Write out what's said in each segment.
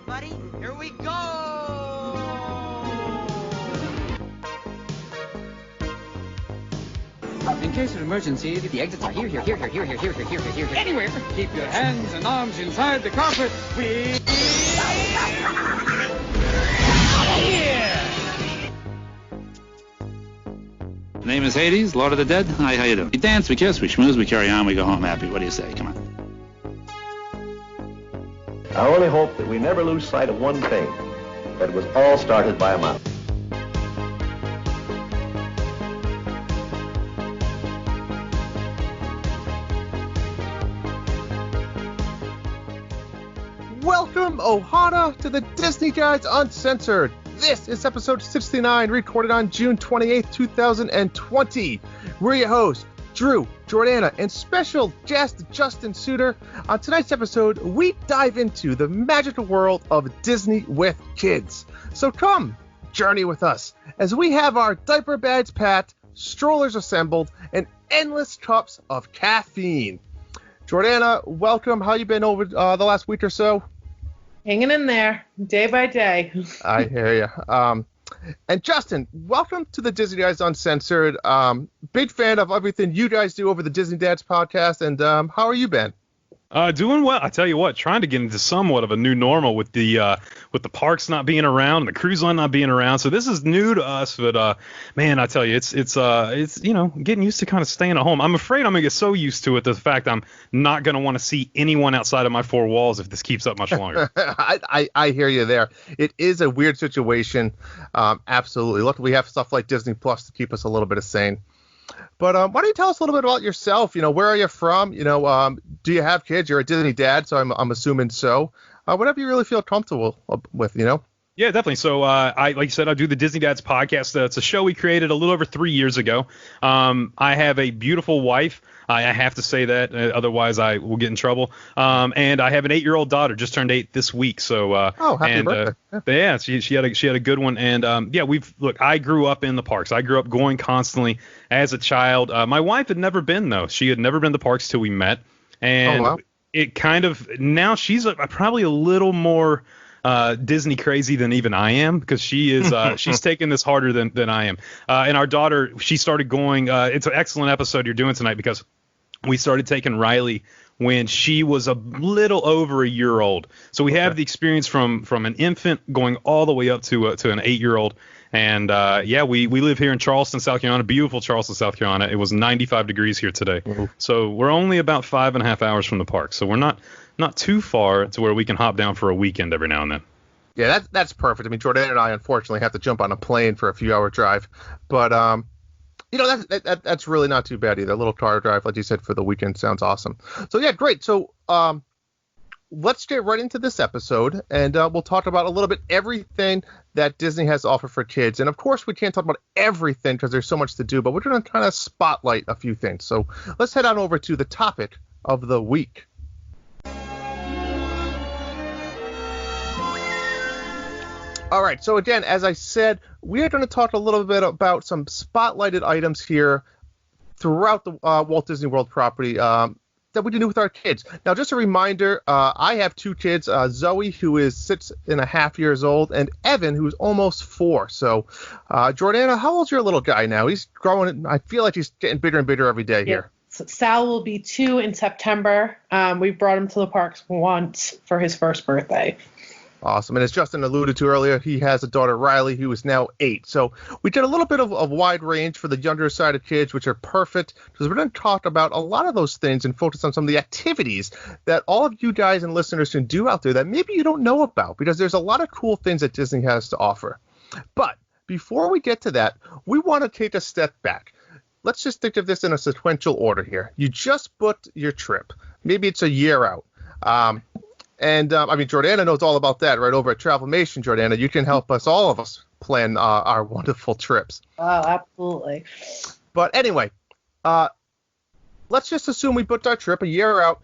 everybody. Here we go! In case of emergency, the exits are here, anywhere. Keep your hands and arms inside the carpet. Name is Hades, Lord of the Dead. Hi, how you doing? We dance, we kiss, we schmooze, we carry on, we go home happy. What do you say? Come on. I only hope that we never lose sight of one thing, that it was all started by a mouse. Welcome, Ohana, to the Disney Guys Uncensored. This is episode 69, recorded on June 28th, 2020. We're your hosts, Drew, Jordana, and special guest Justin Suter. On tonight's episode, we dive into the magical world of Disney with kids. So come, journey with us as we have our diaper bags packed, strollers assembled, and endless cups of caffeine. Jordana, welcome. How you been over the last week or so? Hanging in there, day by day. I hear you. And Justin, welcome to the Disney Guys Uncensored. Big fan of everything you guys do over the Disney Dads podcast. And how are you been? Doing well. I tell you what, trying to get into somewhat of a new normal with the parks not being around and the cruise line not being around. So this is new to us, but man, I tell you, it's getting used to kind of staying at home. I'm afraid I'm gonna get so used to it, the fact I'm not gonna want to see anyone outside of my four walls if this keeps up much longer. I hear you there. It is a weird situation. Absolutely. Luckily, we have stuff like Disney Plus to keep us a little bit sane. But why don't you tell us a little bit about yourself? Where are you from? Do you have kids? You're a Disney dad, so I'm assuming so. Whatever you really feel comfortable with, Yeah, definitely. So like you said, I do the Disney Dads podcast. It's a show we created a little over 3 years ago. I have a beautiful wife. I have to say that, otherwise I will get in trouble. And I have an 8-year-old daughter, just turned 8 this week. So happy birthday! Yeah, she had a good one. And I grew up in the parks. I grew up going constantly as a child. My wife had never been though. She had never been to the parks till we met, and it kind of now she's probably a little more Disney crazy than even I am, because she is she's taking this harder than I am. And our daughter, she started going. It's an excellent episode you're doing tonight, because we started taking Riley when she was a little over a year old. So we have the experience from an infant going all the way up to an 8-year-old. And we live here in Charleston, South Carolina, beautiful Charleston, South Carolina. It was 95 degrees here today. Mm-hmm. So we're only about 5.5 hours from the park. So we're not too far to where we can hop down for a weekend every now and then. Yeah, that's perfect. I mean, Jordan and I unfortunately have to jump on a plane for a few-hour drive, but that's really not too bad either. A little car drive, like you said, for the weekend sounds awesome. So yeah, great. So let's get right into this episode, and we'll talk about a little bit everything that Disney has to offer for kids. And of course, we can't talk about everything because there's so much to do, but we're going to kind of spotlight a few things. So let's head on over to the topic of the week. All right, so again, as I said, we are going to talk a little bit about some spotlighted items here throughout the Walt Disney World property that we can do with our kids. Now, just a reminder, I have 2 kids, Zoe, who is 6.5 years old, and Evan, who's almost 4. So, Jordana, how old's your little guy now? He's growing. I feel like he's getting bigger and bigger every day here. So Sal will be 2 in September. We brought him to the parks once for his first birthday. Awesome. And as Justin alluded to earlier, he has a daughter, Riley, who is now 8. So we did a little bit of wide range for the younger side of kids, which are perfect, because we're going to talk about a lot of those things and focus on some of the activities that all of you guys and listeners can do out there that maybe you don't know about, because there's a lot of cool things that Disney has to offer. But before we get to that, we want to take a step back. Let's just think of this in a sequential order here. You just booked your trip. Maybe it's a year out. Jordana knows all about that right over at Travelmation. Jordana, you can help us, all of us, plan our wonderful trips. Oh, absolutely. But anyway, let's just assume we booked our trip a year out.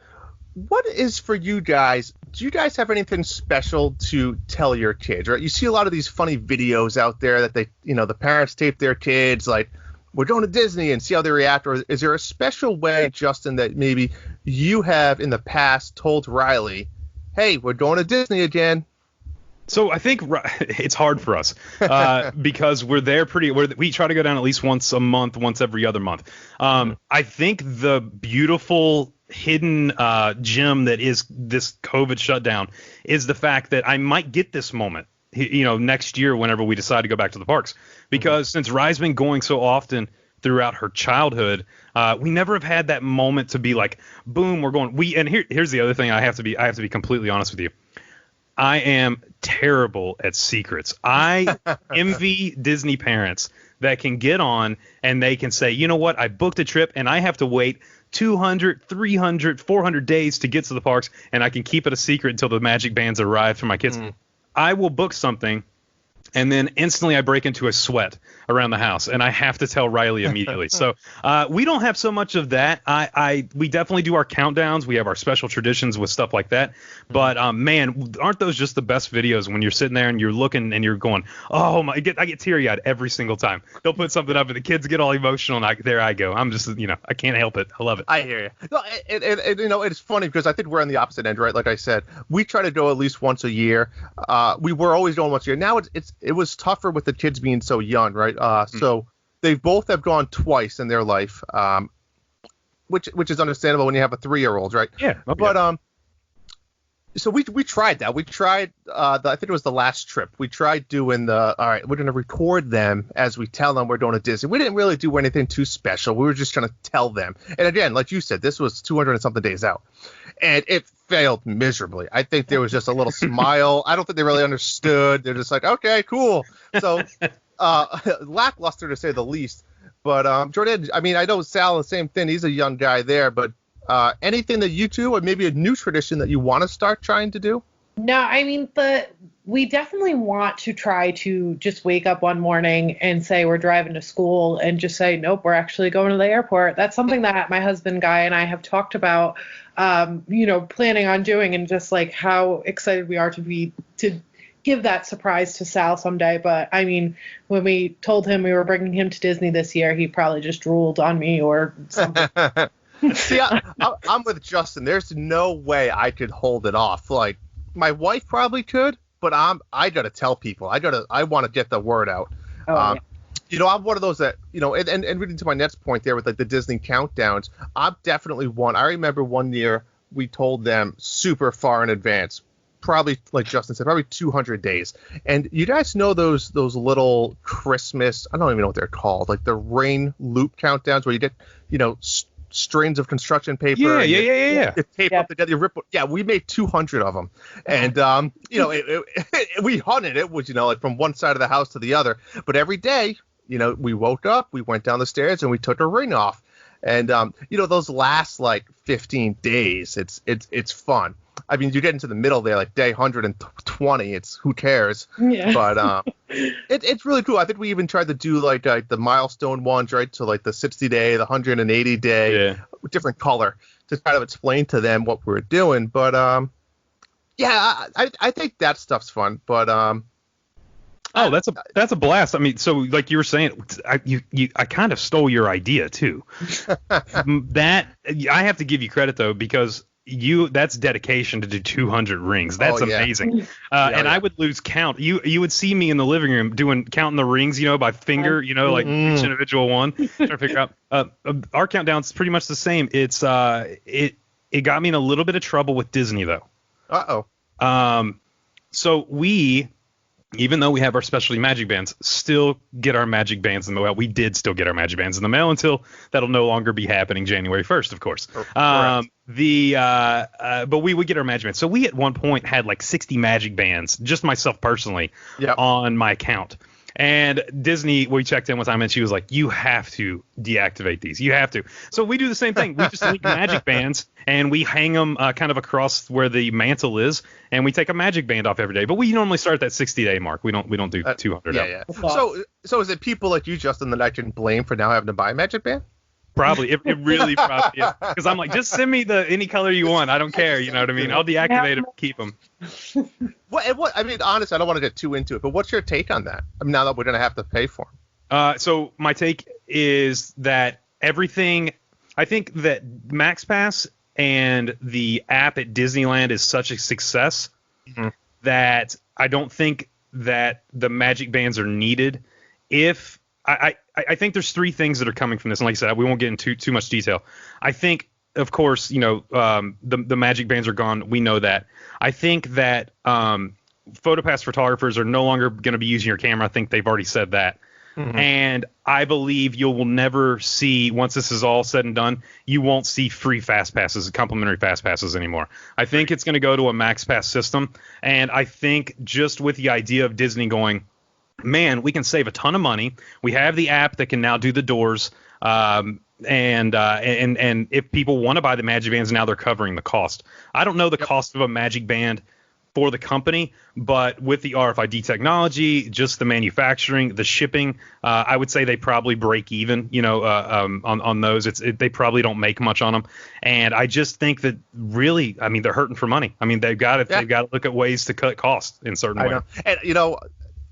What is for you guys? Do you guys have anything special to tell your kids? Right? You see a lot of these funny videos out there that the parents tape their kids like, we're going to Disney, and see how they react. Or is there a special way, Justin, that maybe you have in the past told Riley, hey, we're going to Disney again? So I think it's hard for us because we're there we try to go down at least once a month, once every other month. I think the beautiful hidden gem that is this COVID shutdown is the fact that I might get this moment, next year whenever we decide to go back to the parks, because since Rye's been going so often throughout her childhood, we never have had that moment to be like, boom, we're going. Here's the other thing. I have to be completely honest with you. I am terrible at secrets. I envy Disney parents that can get on and they can say, you know what, I booked a trip and I have to wait 200, 300, 400 days to get to the parks, and I can keep it a secret until the magic bands arrive for my kids. I will book something, and then instantly I break into a sweat around the house, and I have to tell Riley immediately. So we don't have so much of that. We definitely do our countdowns. We have our special traditions with stuff like that. But man, aren't those just the best videos when you're sitting there and you're looking and you're going, oh my, I get teary-eyed every single time. They'll put something up and the kids get all emotional, and there I go. I'm just, I can't help it. I love it. I hear you. No, it's funny because I think we're on the opposite end, right? Like I said, we try to go at least once a year. We were always going once a year. Now it was tougher with the kids being so young, right? So they both have gone twice in their life, which is understandable when you have a 3-year-old, right? Yeah. Okay. But so we tried that. We tried I think it was the last trip. We tried doing all right, we're gonna record them as we tell them we're going to Disney. We didn't really do anything too special. We were just trying to tell them. And again, like you said, this was 200 and something days out, and it failed miserably. I think there was just a little smile. I don't think they really understood. They're just like, okay, cool. So lackluster to say the least. But Jordan, I mean, I know Sal, the same thing. He's a young guy there, but anything that you do, or maybe a new tradition that you want to start trying to do? No, I mean, we definitely want to try to just wake up one morning and say we're driving to school and just say, nope, we're actually going to the airport. That's something that my husband, Guy, and I have talked about, planning on doing, and just like how excited we are to give that surprise to Sal someday. But I mean, when we told him we were bringing him to Disney this year, he probably just drooled on me or something. See, I'm with Justin. There's no way I could hold it off. Like, my wife probably could, but I gotta tell people. I want to get the word out. Oh, yeah. I'm one of those that, and reading to my next point there with like the Disney countdowns, I'm definitely one. I remember one year we told them super far in advance, probably, like Justin said, probably 200 days. And you guys know those little Christmas, I don't even know what they're called, like the rain loop countdowns where you get, strings of construction paper. Yeah. You tape up together. You rip. Yeah, we made 200 of them, and we hunted it, which like from one side of the house to the other. But every day, we woke up, we went down the stairs, and we took a ring off. And those last like 15 days, it's fun. I mean, you get into the middle there, like day 120. It's who cares? Yeah. But it's really cool. I think we even tried to do like the milestone ones, right? So like the 60 day, the 180 day, different color to kind of explain to them what we're doing. But I think that stuff's fun. But oh, that's a blast. I mean, so like you were saying, I kind of stole your idea too. That I have to give you credit though, because that's dedication to do 200 rings. That's amazing. And I would lose count. You would see me in the living room counting the rings, by finger, like each individual one, trying to figure out. Our countdown's pretty much the same. It's it got me in a little bit of trouble with Disney though. So even though we have our specialty magic bands, still get our magic bands in the mail. We did still get our magic bands in the mail until that'll no longer be happening January 1st, of course. But we would get our magic bands. So we at one point had like 60 magic bands, just myself personally, on my account. And Disney, we checked in one time and she was like, you have to deactivate these. You have to. So we do the same thing. We just link magic bands and we hang them kind of across where the mantle is, and we take a magic band off every day. But we normally start at that 60-day mark. We don't do 200. Yeah. So is it people like you, Justin, that I can blame for now having to buy a magic band? Probably. It really probably is. Because I'm like, just send me any color you want. I don't care. You know what I mean? I'll deactivate them and keep them. What I mean, honestly, I don't want to get too into it, but what's your take on that? I mean, now that we're going to have to pay for them. So my take is that everything, I think that MaxPass and the app at Disneyland is such a success that I don't think that the magic bands are needed. If I think there's three things that are coming from this, and like I said, we won't get into too much detail. I think, of course, the magic bands are gone. We know that. I think that PhotoPass photographers are no longer going to be using your camera. I think they've already said that. Mm-hmm. And I believe you will never see, once this is all said and done, you won't see free fast passes, complimentary fast passes anymore. I think it's going to go to a max pass system. And I think just with the idea of Disney going, man, we can save a ton of money. We have the app that can now do the doors. And if people want to buy the magic bands, now they're covering the cost. I don't know the cost of a magic band for the company, but with the RFID technology, just the manufacturing, the shipping, I would say they probably break even, on those. They probably don't make much on them. And I just think that really, I mean, they're hurting for money. I mean, they've got to look at ways to cut costs in certain ways. And,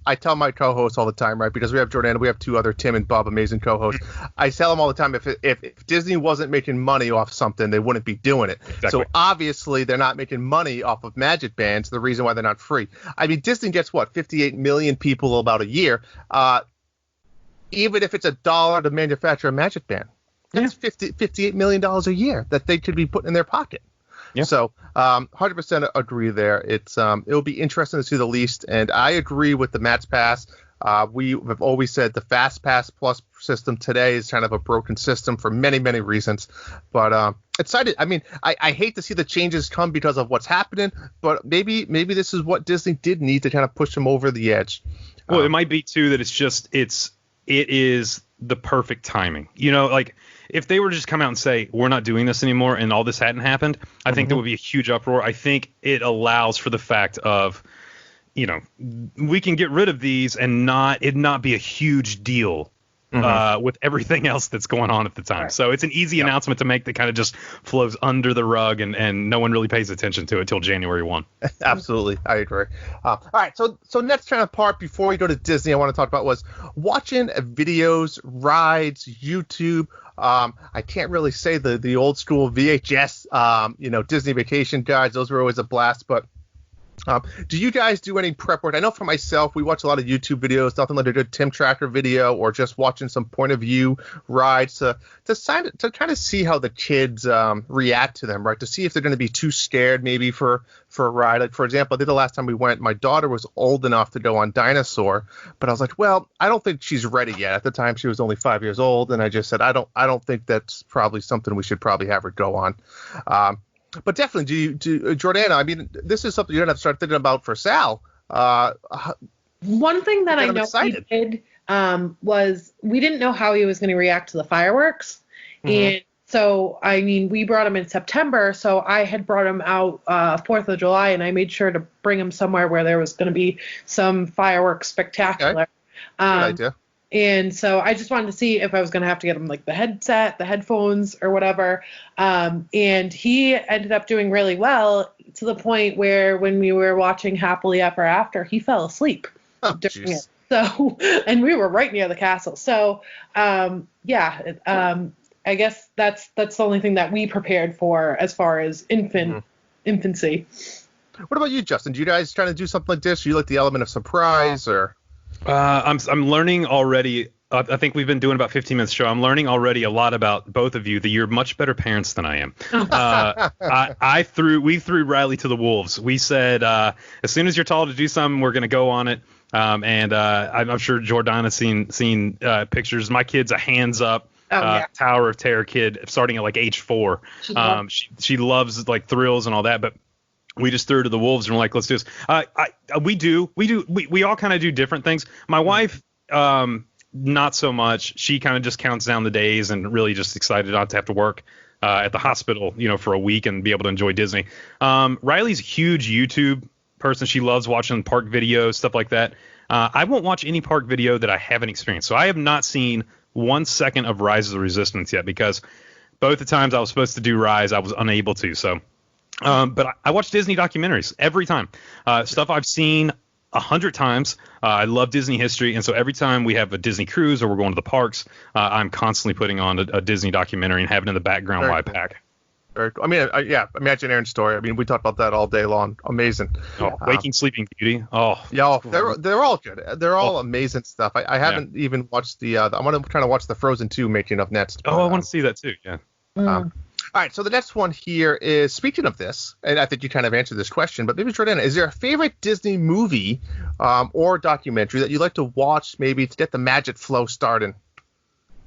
I tell my co-hosts all the time, right? Because we have Jordan, we have two other, Tim and Bob, amazing co-hosts. I tell them all the time, if Disney wasn't making money off something, they wouldn't be doing it. Exactly. So obviously they're not making money off of magic bands. The reason why they're not free. I mean, Disney gets 58 million people about a year. Even if it's $1 to manufacture a magic band, that's $58 million a year that they could be putting in their pocket. Yeah. So 100% agree there. It'll be interesting to see the least, and I agree with the Max Pass. We have always said the Fast Pass Plus system today is kind of a broken system for many, many reasons. But excited. I mean, I hate to see the changes come because of what's happening, but maybe this is what Disney did need to kind of push them over the edge. Well, it might be too that it is the perfect timing. If they were to just come out and say, we're not doing this anymore, and all this hadn't happened, I think there would be a huge uproar. I think it allows for the fact of, we can get rid of these and it not be a huge deal with everything else that's going on at the time. Right. So it's an easy announcement to make that kind of just flows under the rug, and no one really pays attention to it till January 1. Absolutely. I agree. All right. So next kind of part before we go to Disney, I want to talk about was watching videos, rides, YouTube. I can't really say the old school VHS, Disney vacation guides. Those were always a blast. But do you guys do any prep work? I know for myself, we watch a lot of YouTube videos, nothing like a good Tim Tracker video or just watching some point of view rides to kind of see how the kids react to them, right? To see if they're going to be too scared maybe for a ride. Like, for example, I think the last time we went, my daughter was old enough to go on Dinosaur, but I was like, well, I don't think she's ready yet. At the time, she was only 5 years old, and I just said, I don't think that's probably something we should probably have her go on. But definitely, Jordana, I mean, this is something you're going to have to start thinking about for Sal. One thing that I know we did was we didn't know how he was going to react to the fireworks. Mm-hmm. And so, I mean, we brought him in September, so I had brought him out 4th of July, and I made sure to bring him somewhere where there was going to be some fireworks spectacular. Okay. Good idea. And so I just wanted to see if I was going to have to get him like the headset, the headphones or whatever. And he ended up doing really well to the point where when we were watching Happily Ever After, he fell asleep during it. So, and we were right near the castle. So, I guess that's the only thing that we prepared for as far as infancy. What about you, Justin? Do you guys trying to do something like this? Do you like the element of surprise or? I'm learning already. I think we've been doing about 15 minutes show. I'm learning already a lot about both of you that you're much better parents than I am. We threw Riley to the wolves. We said, as soon as you're told to do something, we're going to go on it. I'm sure Jordana's seen pictures. My kid's a hands up. Tower of Terror kid starting at like age 4. She loves like thrills and all that, but we just threw to the wolves and we're like, let's do this. We all kind of do different things. My wife, not so much. She kind of just counts down the days and really just excited not to have to work at the hospital, for a week and be able to enjoy Disney. Riley's a huge YouTube person. She loves watching park videos, stuff like that. I won't watch any park video that I haven't experienced. So I have not seen 1 second of Rise of the Resistance yet because both the times I was supposed to do Rise, I was unable to. So. But I watch Disney documentaries every time. Stuff I've seen 100 times. I love Disney history, and so every time we have a Disney cruise or we're going to the parks, I'm constantly putting on a Disney documentary and having it in the background while I pack. Very cool. I mean, yeah, Imaginary Story. I mean, we talked about that all day long. Amazing. Waking Sleeping Beauty. Oh, yeah, they're all good. They're all amazing stuff. I haven't even watched the. I'm trying to watch the Frozen 2 making of next. I want to see that too. Yeah. All right, so the next one here is, speaking of this, and I think you kind of answered this question, but maybe Jordana, is there a favorite Disney movie or documentary that you like to watch, maybe to get the magic flow started?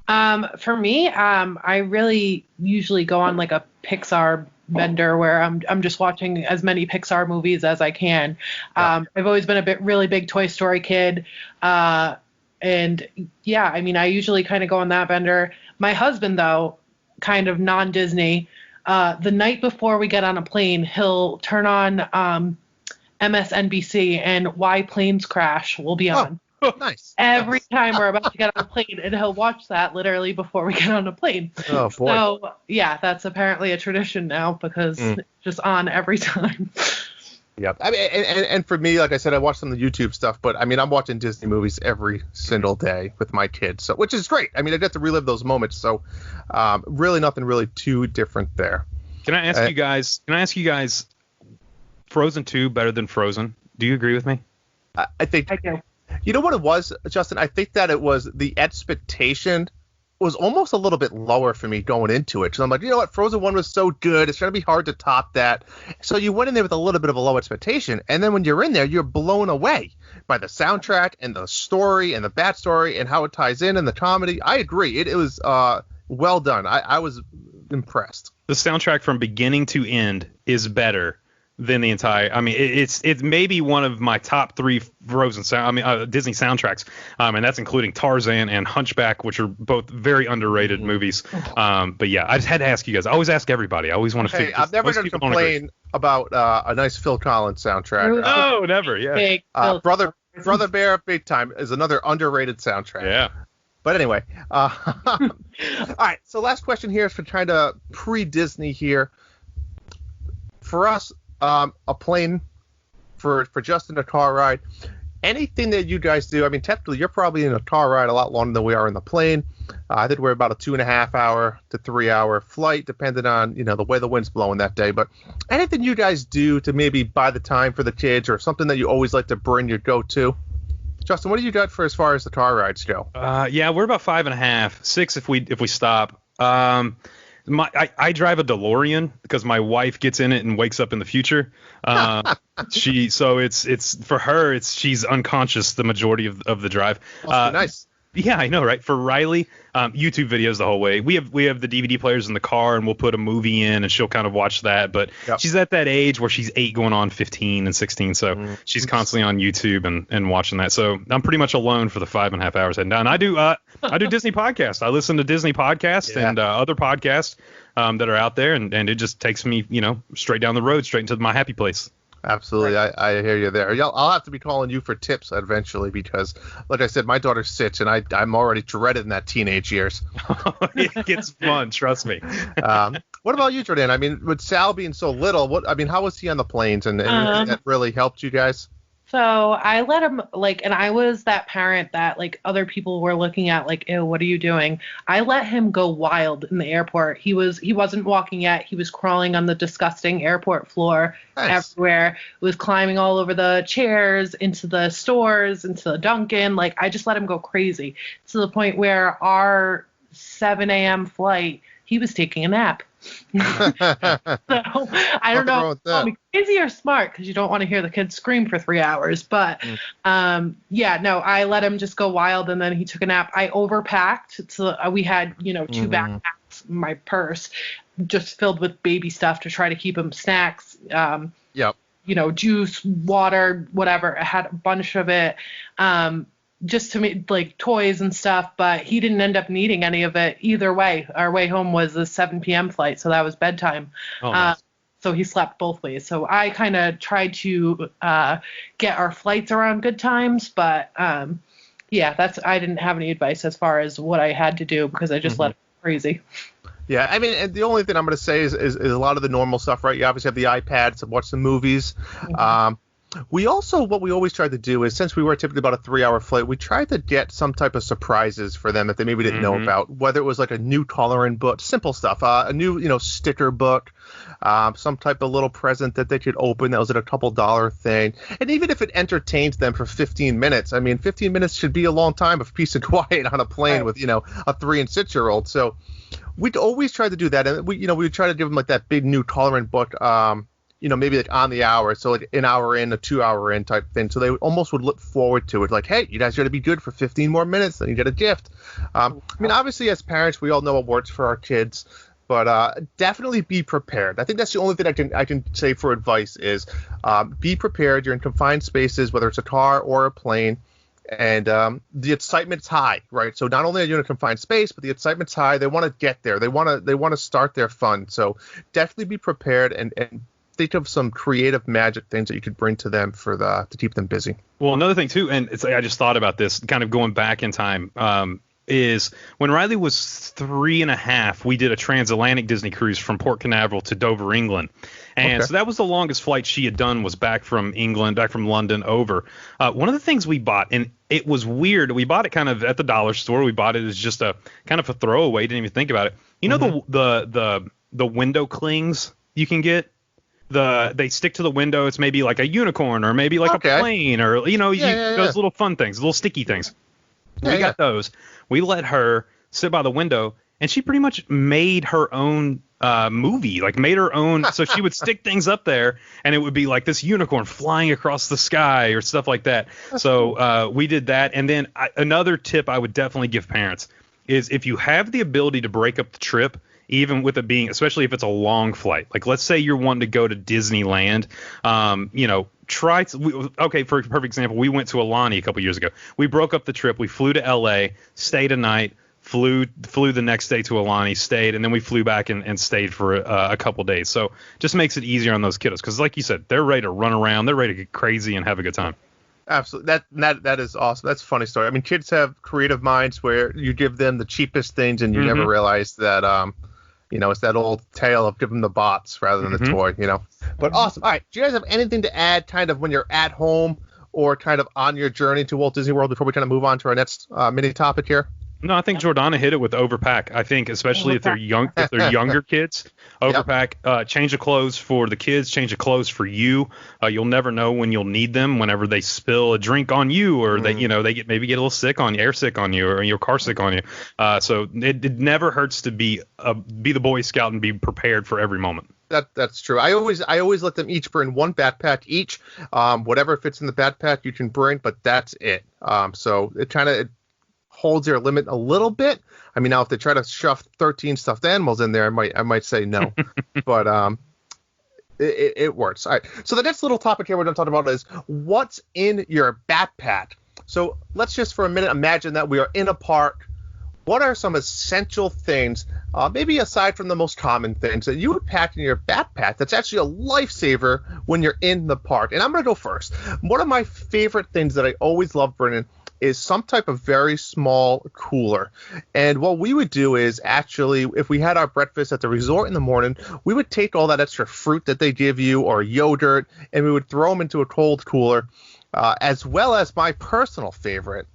For me, I really usually go on like a Pixar bender where I'm just watching as many Pixar movies as I can. I've always been a really big Toy Story kid. And yeah, I mean, I usually kind of go on that bender. My husband, though, kind of non-Disney, the night before we get on a plane, he'll turn on MSNBC and Why Planes Crash will be on. Oh, nice. Every time we're about to get on a plane, and he'll watch that literally before we get on a plane. Oh, boy. So, yeah, that's apparently a tradition now because it's just on every time. Yeah. I mean, and for me, like I said, I watch some of the YouTube stuff, but I mean, I'm watching Disney movies every single day with my kids, so which is great. I mean, I get to relive those moments, so really nothing really too different there. Can I ask you guys, Frozen 2 better than Frozen? Do you agree with me? I think I do. You know what it was, Justin? I think that it was the expectation was almost a little bit lower for me going into it. So I'm like, you know what? Frozen 1 was so good. It's going to be hard to top that. So you went in there with a little bit of a low expectation. And then when you're in there, you're blown away by the soundtrack and the story and the backstory and how it ties in and the comedy. I agree. It was well done. I was impressed. The soundtrack from beginning to end is better than the entire. I mean, it's maybe one of my top 3 Frozen Disney soundtracks, and that's including Tarzan and Hunchback, which are both very underrated movies. But yeah, I just had to ask you guys. I always ask everybody. I always want to figure. I'm never going to complain about a nice Phil Collins soundtrack. Oh, never. Yeah. Brother Bear, Big Time is another underrated soundtrack. Yeah. But anyway, all right. So last question here is for trying to pre-Disney here. For us, a plane, for Justin, a car ride. Anything that you guys do, I mean, technically, you're probably in a car ride a lot longer than we are in the plane. I think we're about a 2.5 hour to 3 hour flight, depending on, the way the wind's blowing that day. But anything you guys do to maybe buy the time for the kids or something that you always like to bring your go-to? Justin, what do you got for as far as the car rides go? Yeah, we're about 5.5, 6 if we stop. I drive a DeLorean because my wife gets in it and wakes up in the future. It's for her. She's unconscious the majority of the drive. Nice. Yeah, I know, right? For Riley, YouTube videos the whole way. We have the DVD players in the car, and we'll put a movie in, and she'll kind of watch that. But she's at that age where she's 8 going on 15 and 16, so she's constantly on YouTube and watching that. So I'm pretty much alone for the 5.5 hours heading down. I do Disney podcasts. I listen to Disney podcasts and other podcasts that are out there, and it just takes me, straight down the road, straight into my happy place. Absolutely. Right. I hear you there. I'll have to be calling you for tips eventually because, like I said, my daughter's 6, and I'm already dreaded in that teenage years. It gets fun, trust me. What about you, Jordan? I mean, with Sal being so little, how was he on the planes, and that really helped you guys? So I let him, and I was that parent that, other people were looking at, ew, what are you doing? I let him go wild in the airport. He wasn't walking yet. He was crawling on the disgusting airport floor everywhere. Was climbing all over the chairs, into the stores, into the Dunkin'. I just let him go crazy to the point where our 7 a.m. flight, he was taking a nap. So I don't know if call me crazy or smart because you don't want to hear the kids scream for 3 hours. But I let him just go wild, and then he took a nap. I overpacked. So we had 2 backpacks, my purse, just filled with baby stuff to try to keep him snacks. Juice, water, whatever. I had a bunch of it. Just to make toys and stuff, but he didn't end up needing any of it either way. Our way home was a 7 p.m. flight, so that was bedtime. Nice. So he slept both ways. So I kind of tried to get our flights around good times, but I didn't have any advice as far as what I had to do because I just let him go crazy. Yeah, I mean, the only thing I'm going to say is a lot of the normal stuff, right? You obviously have the iPads to watch the movies. We also, what we always tried to do is, since we were typically about a 3-hour flight, we tried to get some type of surprises for them that they maybe didn't know about, whether it was like a new coloring book, simple stuff, a new, sticker book, some type of little present that they could open that was at a couple dollar thing. And even if it entertains them for 15 minutes, 15 minutes should be a long time of peace and quiet on a plane with, a 3 and 6-year-old. So we'd always try to do that. And we would try to give them like that big new coloring book, maybe like on the hour, so like an hour in, a 2-hour in type thing. So they almost would look forward to it, like, hey, you guys got to be good for 15 more minutes, then you get a gift. Obviously as parents, we all know what works for our kids, but definitely be prepared. I think that's the only thing I can say for advice is be prepared. You're in confined spaces, whether it's a car or a plane, and the excitement's high, right? So not only are you in a confined space, but the excitement's high. They want to get there. They want to start their fun. So definitely be prepared and think of some creative magic things that you could bring to them to keep them busy. Well, another thing too, and I just thought about this, kind of going back in time, is when Riley was 3.5, we did a transatlantic Disney cruise from Port Canaveral to Dover, England. And so that was the longest flight she had done, was back from London over. One of the things we bought, and it was weird, we bought it kind of at the dollar store. We bought it as just a kind of a throwaway, didn't even think about it. The window clings you can get? They stick to the window. It's maybe like a unicorn or maybe like a plane or, those little fun things, little sticky things. We got those. We let her sit by the window, and she pretty much made her own movie, like made her own. So she would stick things up there, and it would be like this unicorn flying across the sky or stuff like that. So we did that. And then another tip I would definitely give parents is if you have the ability to break up the trip, even with it being, especially if it's a long flight, like let's say you're wanting to go to Disneyland, for a perfect example, we went to Alani a couple years ago. We broke up the trip. We flew to LA, stayed a night, flew the next day to Alani, stayed, and then we flew back and stayed for a couple days. So just makes it easier on those kiddos because, like you said, they're ready to run around, they're ready to get crazy and have a good time. Absolutely. That is awesome. That's a funny story. Kids have creative minds where you give them the cheapest things and you never realize that it's that old tale of give them the bots rather than the toy, But awesome. All right. Do you guys have anything to add kind of when you're at home or kind of on your journey to Walt Disney World before we kind of move on to our next mini topic here? No, I think Jordana hit it with overpack. I think especially if they're younger kids, overpack, change of clothes for the kids, change of clothes for you. You'll never know when you'll need them, whenever they spill a drink on you or they get a little sick on you, air sick on you, or your car sick on you. So it never hurts to be the Boy Scout and be prepared for every moment. That's true. I always let them each bring one backpack each. Whatever fits in the backpack you can bring, but that's it. So it kind of holds their limit a little bit. Now if they try to shove 13 stuffed animals in there, I might say no. But it works. All right. So the next little topic here we're going to talk about is what's in your backpack. So let's just for a minute imagine that we are in a park. What are some essential things, maybe aside from the most common things, that you would pack in your backpack that's actually a lifesaver when you're in the park? And I'm going to go first. One of my favorite things that I always love bringing is some type of very small cooler. And what we would do is actually, if we had our breakfast at the resort in the morning, we would take all that extra fruit that they give you or yogurt, and we would throw them into a cold cooler, as well as my personal favorite,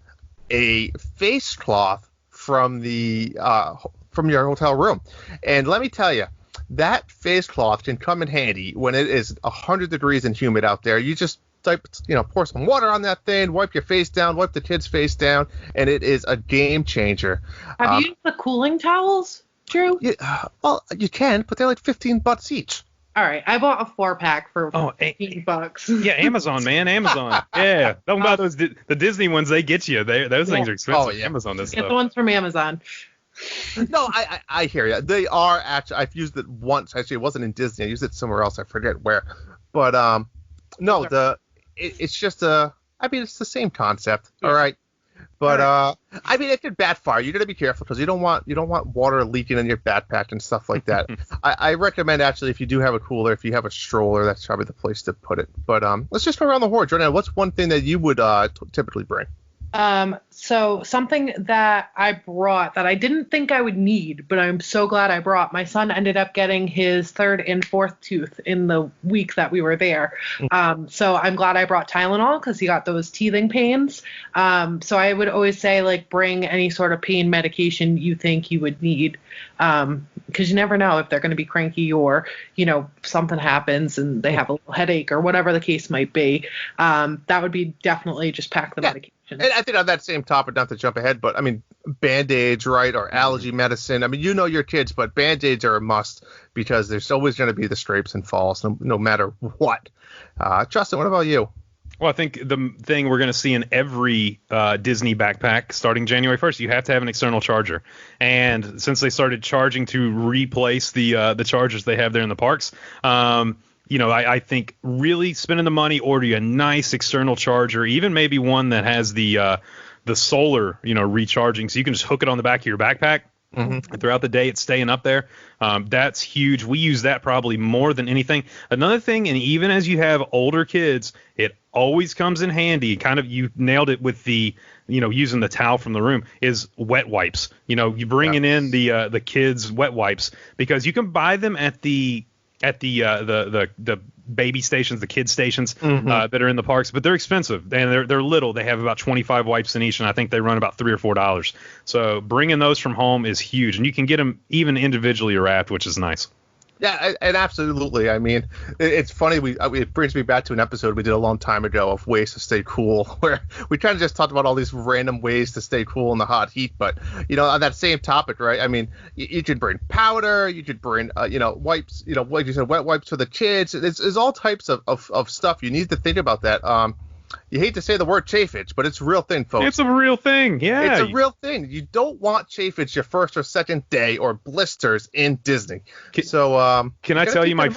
a face cloth from your hotel room. And let me tell you, that face cloth can come in handy when it is 100 degrees and humid out there. You just pour some water on that thing, wipe your face down, wipe the kid's face down, and it is a game changer. Have you used the cooling towels, Drew? Well, you can, but they're like $15 each. All right, I bought a 4-pack for $15. Yeah, Amazon, man, Amazon. Yeah, don't buy those. The Disney ones, they get you. Those things are expensive. Oh, yeah. Amazon does stuff. Get the ones from Amazon. No, I hear you. They are actually. I've used it once. Actually, it wasn't in Disney. I used it somewhere else. I forget where. But no, it's just it's the same concept. Yeah. All right. But it could backfire. You got to be careful because you don't want water leaking in your backpack and stuff like that. I recommend actually if you do have a cooler, if you have a stroller, that's probably the place to put it. But let's just go around the horn. Jordan, what's one thing that you would typically bring? So something that I brought that I didn't think I would need, but I'm so glad I brought. My son ended up getting his third and fourth tooth in the week that we were there. So I'm glad I brought Tylenol because he got those teething pains. So I would always say, like, bring any sort of pain medication you think you would need. Because you never know if they're going to be cranky or, something happens and they have a little headache or whatever the case might be. That would be definitely just pack the medication. And I think on that same topic, not to jump ahead, but I mean, Band-Aids, right, or allergy medicine. I mean, your kids, but Band-Aids are a must because there's always going to be the scrapes and falls, no matter what. Justin, what about you? Well, I think the thing we're going to see in every Disney backpack starting January 1st, you have to have an external charger. And since they started charging to replace the chargers they have there in the parks, I think really spending the money, order you a nice external charger, even maybe one that has the solar, recharging, so you can just hook it on the back of your backpack. Mm-hmm. And throughout the day, it's staying up there. That's huge. We use that probably more than anything. Another thing, and even as you have older kids, it always comes in handy. Kind of, you nailed it with the, using the towel from the room, is wet wipes. You bringing in the kids' wet wipes, because you can buy them at the baby stations, the kid stations that are in the parks, but they're expensive and they're little. They have about 25 wipes in each, and I think they run about $3 or $4. So bringing those from home is huge, and you can get them even individually wrapped, which is nice. Yeah, and absolutely. I mean, it's funny. It brings me back to an episode we did a long time ago of ways to stay cool, where we kind of just talked about all these random ways to stay cool in the hot heat. But on that same topic, right? I mean, you could bring powder, you could bring wipes, like you said, wet wipes for the kids. There's all types of stuff. You need to think about that. You hate to say the word chafe itch, but it's a real thing, folks. It's a real thing, yeah. It's a real thing. You don't want chafe itch your first or second day, or blisters in Disney. Can I tell you my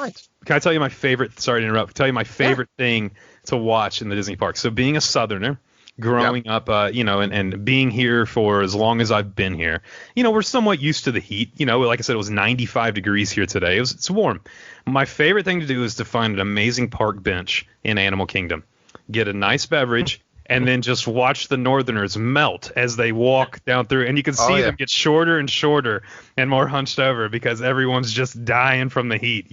favorite? Sorry to interrupt. Tell you my favorite thing to watch in the Disney park. So being a Southerner, growing up, and being here for as long as I've been here, we're somewhat used to the heat. Like I said, it was 95 degrees here today. It's warm. My favorite thing to do is to find an amazing park bench in Animal Kingdom. Get a nice beverage, and then just watch the Northerners melt as they walk down through. And you can see them get shorter and shorter and more hunched over because everyone's just dying from the heat,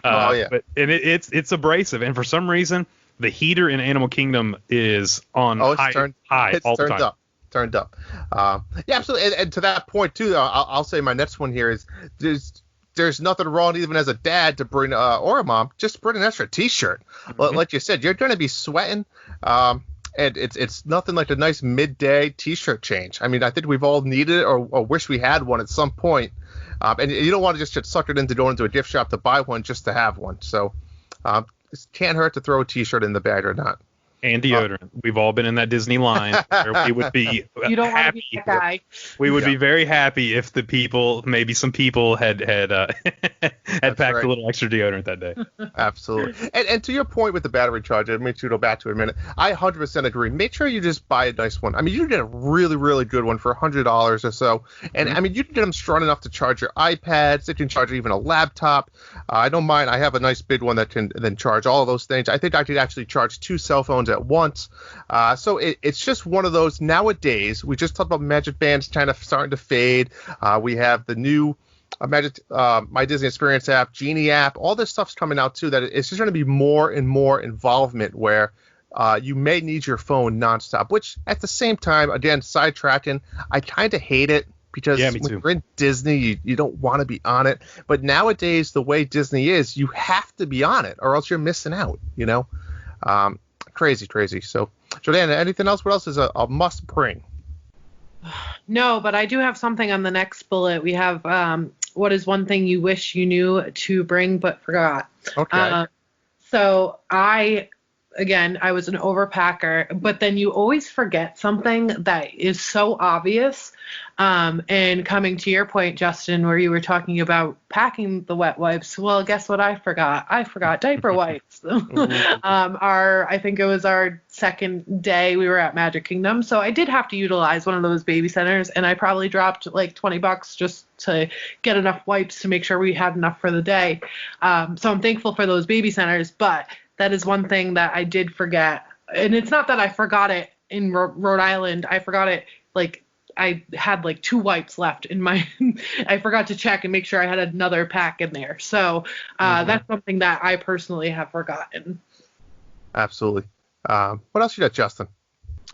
But it's abrasive. And for some reason, the heater in Animal Kingdom is on high all the time. Turned up. Yeah, absolutely. And to that point, too, I'll say my next one here is there's nothing wrong, even as a dad, to bring or a mom, just bring an extra T-shirt. Like you said, you're going to be sweating, and it's nothing like a nice midday T-shirt change. I mean, I think we've all needed it or wish we had one at some point, and you don't want to just get suckered into going to a gift shop to buy one just to have one. So it can't hurt to throw a T-shirt in the bag or not. And deodorant. We've all been in that Disney line where we would be you don't want to be that guy. We would be very happy if maybe some people had packed a little extra deodorant that day. Absolutely. And to your point with the battery charger, let me go back to it a minute. I 100% agree. Make sure you just buy a nice one. I mean, you can get a really, really good one for $100 or so. And I mean, you can get them strong enough to charge your iPads. It can charge even a laptop. I don't mind. I have a nice big one that can then charge all of those things. I think I could actually charge 2 cell phones at once. So it's just one of those nowadays. We just talked about Magic Bands kind of starting to fade. We have the new My Disney Experience app, Genie app, all this stuff's coming out too, that it's just going to be more and more involvement where you may need your phone nonstop, which at the same time, again, sidetracking, I kind of hate it. Because when you're in Disney, you don't want to be on it. But nowadays, the way Disney is, you have to be on it or else you're missing out, Crazy. So, Jordana, anything else? What else is a must bring? No, but I do have something on the next bullet. We have what is one thing you wish you knew to bring but forgot. Okay. So I was an overpacker, but then you always forget something that is so obvious. And coming to your point, Justin, where you were talking about packing the wet wipes. Well, guess what I forgot? I forgot diaper wipes. I think it was our second day we were at Magic Kingdom. So I did have to utilize one of those baby centers, and I probably dropped like $20 just to get enough wipes to make sure we had enough for the day. So I'm thankful for those baby centers, but that is one thing that I did forget. And it's not that I forgot it in Rhode Island, I forgot it. Like, I had like 2 wipes left in my. I forgot to check and make sure I had another pack in there. So that's something that I personally have forgotten. Absolutely. What else you got, Justin?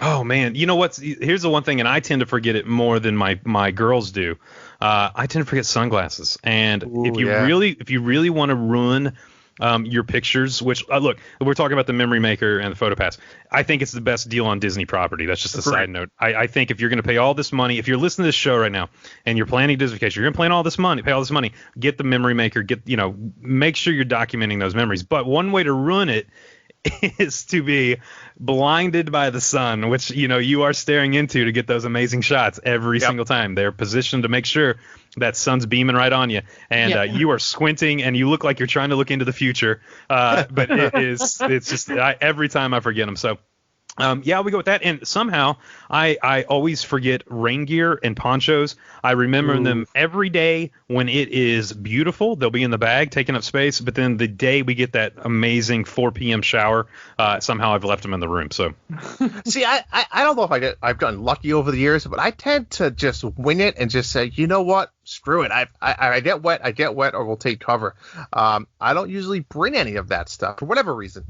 Oh man, you know what's? Here's the one thing, and I tend to forget it more than my girls do. I tend to forget sunglasses, and if you really want to ruin your pictures, which look, we're talking about the Memory Maker and the PhotoPass. I think it's the best deal on Disney property. That's just a side note. I think if you're going to pay all this money, if you're listening to this show right now and you're planning Disney vacation, you're going to pay all this money, get the Memory Maker, make sure you're documenting those memories. But one way to ruin it is to be blinded by the sun, which you are staring into to get those amazing shots every single time. They're positioned to make sure that sun's beaming right on you, and you are squinting and you look like you're trying to look into the future, but it's just every time I forget them. So we go with that. And somehow I always forget rain gear and ponchos. I remember them every day when it is beautiful. They'll be in the bag taking up space. But then the day we get that amazing 4 p.m. shower, somehow I've left them in the room. So see, I don't know if I've gotten lucky over the years, but I tend to just wing it and just say, you know what? Screw it. I get wet, or we'll take cover. I don't usually bring any of that stuff for whatever reason.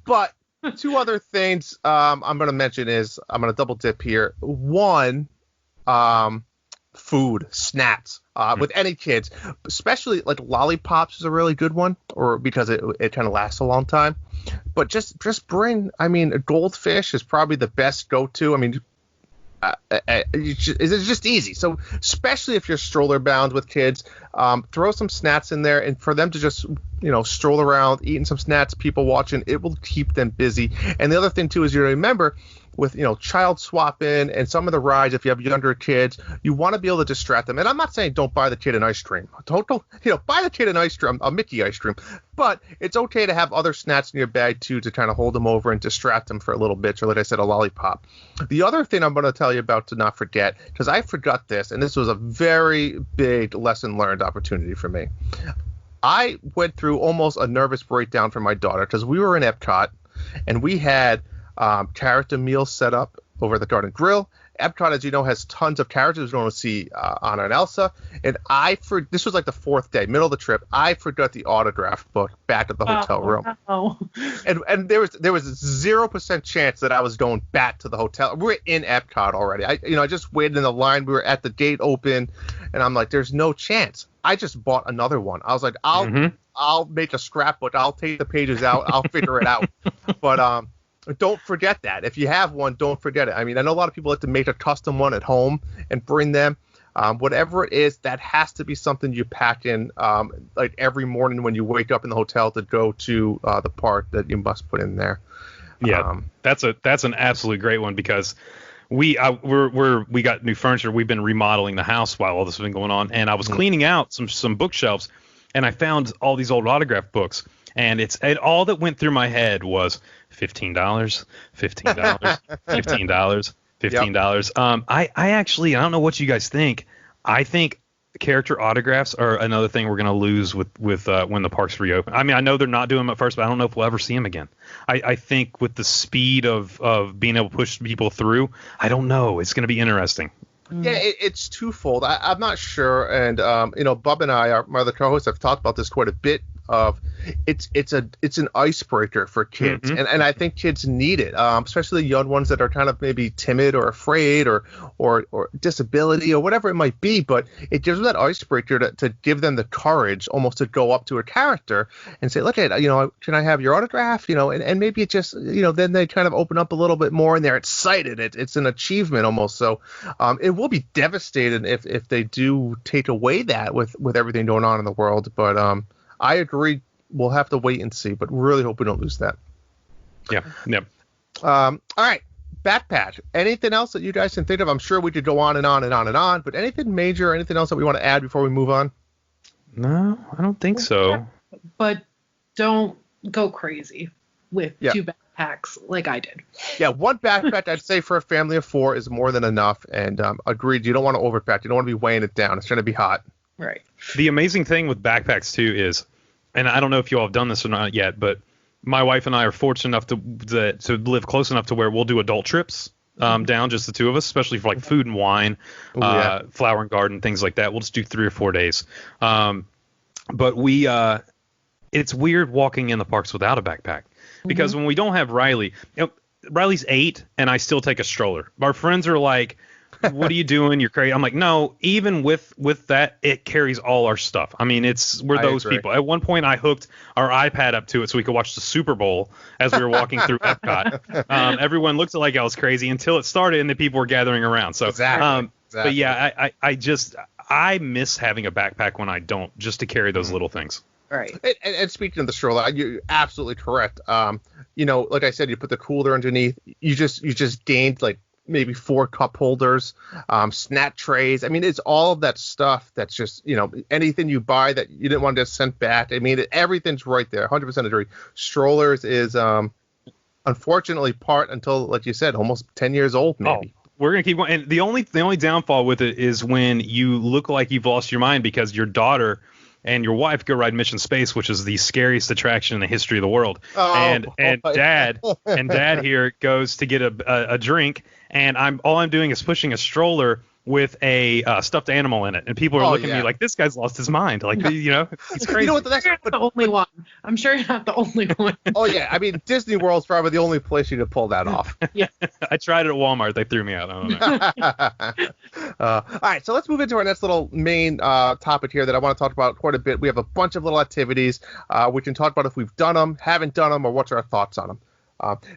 But 2 other things I'm going to mention is I'm going to double dip here. One, food, snacks, with any kids, especially like lollipops is a really good one, or because it kind of lasts a long time. But just bring, a goldfish is probably the best go-to. It's just easy. So especially if you're stroller bound with kids, throw some snacks in there, and for them to just stroll around eating some snacks, people watching, it will keep them busy. And the other thing too is you remember with child swapping and some of the rides, if you have younger kids, you want to be able to distract them. And I'm not saying don't buy the kid an ice cream. Don't buy the kid an ice cream, a Mickey ice cream. But it's okay to have other snacks in your bag too, to kind of hold them over and distract them for a little bit. Or like I said, a lollipop. The other thing I'm going to tell you about to not forget, because I forgot this, and this was a very big lesson learned opportunity for me. I went through almost a nervous breakdown for my daughter because we were in Epcot and we had character meals set up over the Garden Grill. Epcot, as you know, has tons of characters. We're going to see Anna and Elsa. And this was like the 4th day, middle of the trip. I forgot the autograph book back at the hotel room. No. And there was 0% chance that I was going back to the hotel. We're in Epcot already. I just waited in the line. We were at the gate open, and I'm like, there's no chance. I just bought another one. I was like, I'll make a scrapbook. I'll take the pages out. I'll figure it out. But don't forget that. If you have one, don't forget it. I know a lot of people like to make a custom one at home and bring them. Whatever it is, that has to be something you pack in like every morning when you wake up in the hotel to go to the park, that you must put in there. Yeah, that's an absolute great one, because we got new furniture. We've been remodeling the house while all this has been going on, and I was cleaning out some bookshelves, and I found all these old autograph books, and all that went through my head was $15, $15, $15. I actually, I don't know what you guys think. I think character autographs are another thing we're going to lose with when the parks reopen. I know they're not doing them at first, but I don't know if we'll ever see them again. I think with the speed of being able to push people through, I don't know. It's going to be interesting. Yeah, it's twofold. I'm not sure. And, Bub and I, my other co-hosts, have talked about this quite a bit. It's an icebreaker for kids, and I think kids need it, especially young ones that are kind of maybe timid or afraid or disability or whatever it might be. But it gives them that icebreaker to give them the courage almost to go up to a character and say, look, can I have your autograph? And maybe it just then they kind of open up a little bit more and they're excited. It's an achievement almost. So it will be devastating if they do take away that with everything going on in the world. But I agree. We'll have to wait and see, but really hope we don't lose that. Yeah. All right. Backpack. Anything else that you guys can think of? I'm sure we could go on and on and on and on, but anything major or anything else that we want to add before we move on? No, I don't think so. But don't go crazy with 2 backpacks like I did. Yeah, 1 backpack I'd say for a family of 4 is more than enough. And agreed, you don't want to overpack. You don't want to be weighing it down. It's going to be hot. Right. The amazing thing with backpacks too is, and I don't know if you all have done this or not yet, but my wife and I are fortunate enough to live close enough to where we'll do adult trips down, just the two of us, especially for like food and wine, flower and garden, things like that. We'll just do 3 or 4 days. But it's weird walking in the parks without a backpack because when we don't have Riley, Riley's 8 and I still take a stroller. Our friends are like, what are you doing? You're crazy. I'm like, no, even with that, it carries all our stuff. I mean, we're those people. At one point, I hooked our iPad up to it so we could watch the Super Bowl as we were walking through Epcot. Everyone looked like I was crazy until it started and the people were gathering around. So, exactly. But yeah, I miss having a backpack when I don't, just to carry those little things. Right. And speaking of the stroller, you're absolutely correct. Like I said, you put the cooler underneath. You just gained like maybe 4 cup holders, snack trays. I mean, it's all of that stuff that's just, anything you buy that you didn't want to get sent back. I mean, everything's right there, 100% agree. Strollers is, unfortunately, part until, like you said, almost 10 years old, maybe. Oh, we're going to keep going. And the only downfall with it is when you look like you've lost your mind because your daughter and your wife go ride Mission Space, which is the scariest attraction in the history of the world. And dad here goes to get a drink, and all I'm doing is pushing a stroller with a stuffed animal in it, and people are looking at me like, this guy's lost his mind. Like, he's crazy. You know what? You're not the only one. I'm sure you're not the only one. Oh yeah, I mean, Disney World's probably the only place you could pull that off. Yeah. I tried it at Walmart. They threw me out. I don't know. All right, so let's move into our next little main topic here that I want to talk about quite a bit. We have a bunch of little activities. We can talk about if we've done them, haven't done them, or what's our thoughts on them.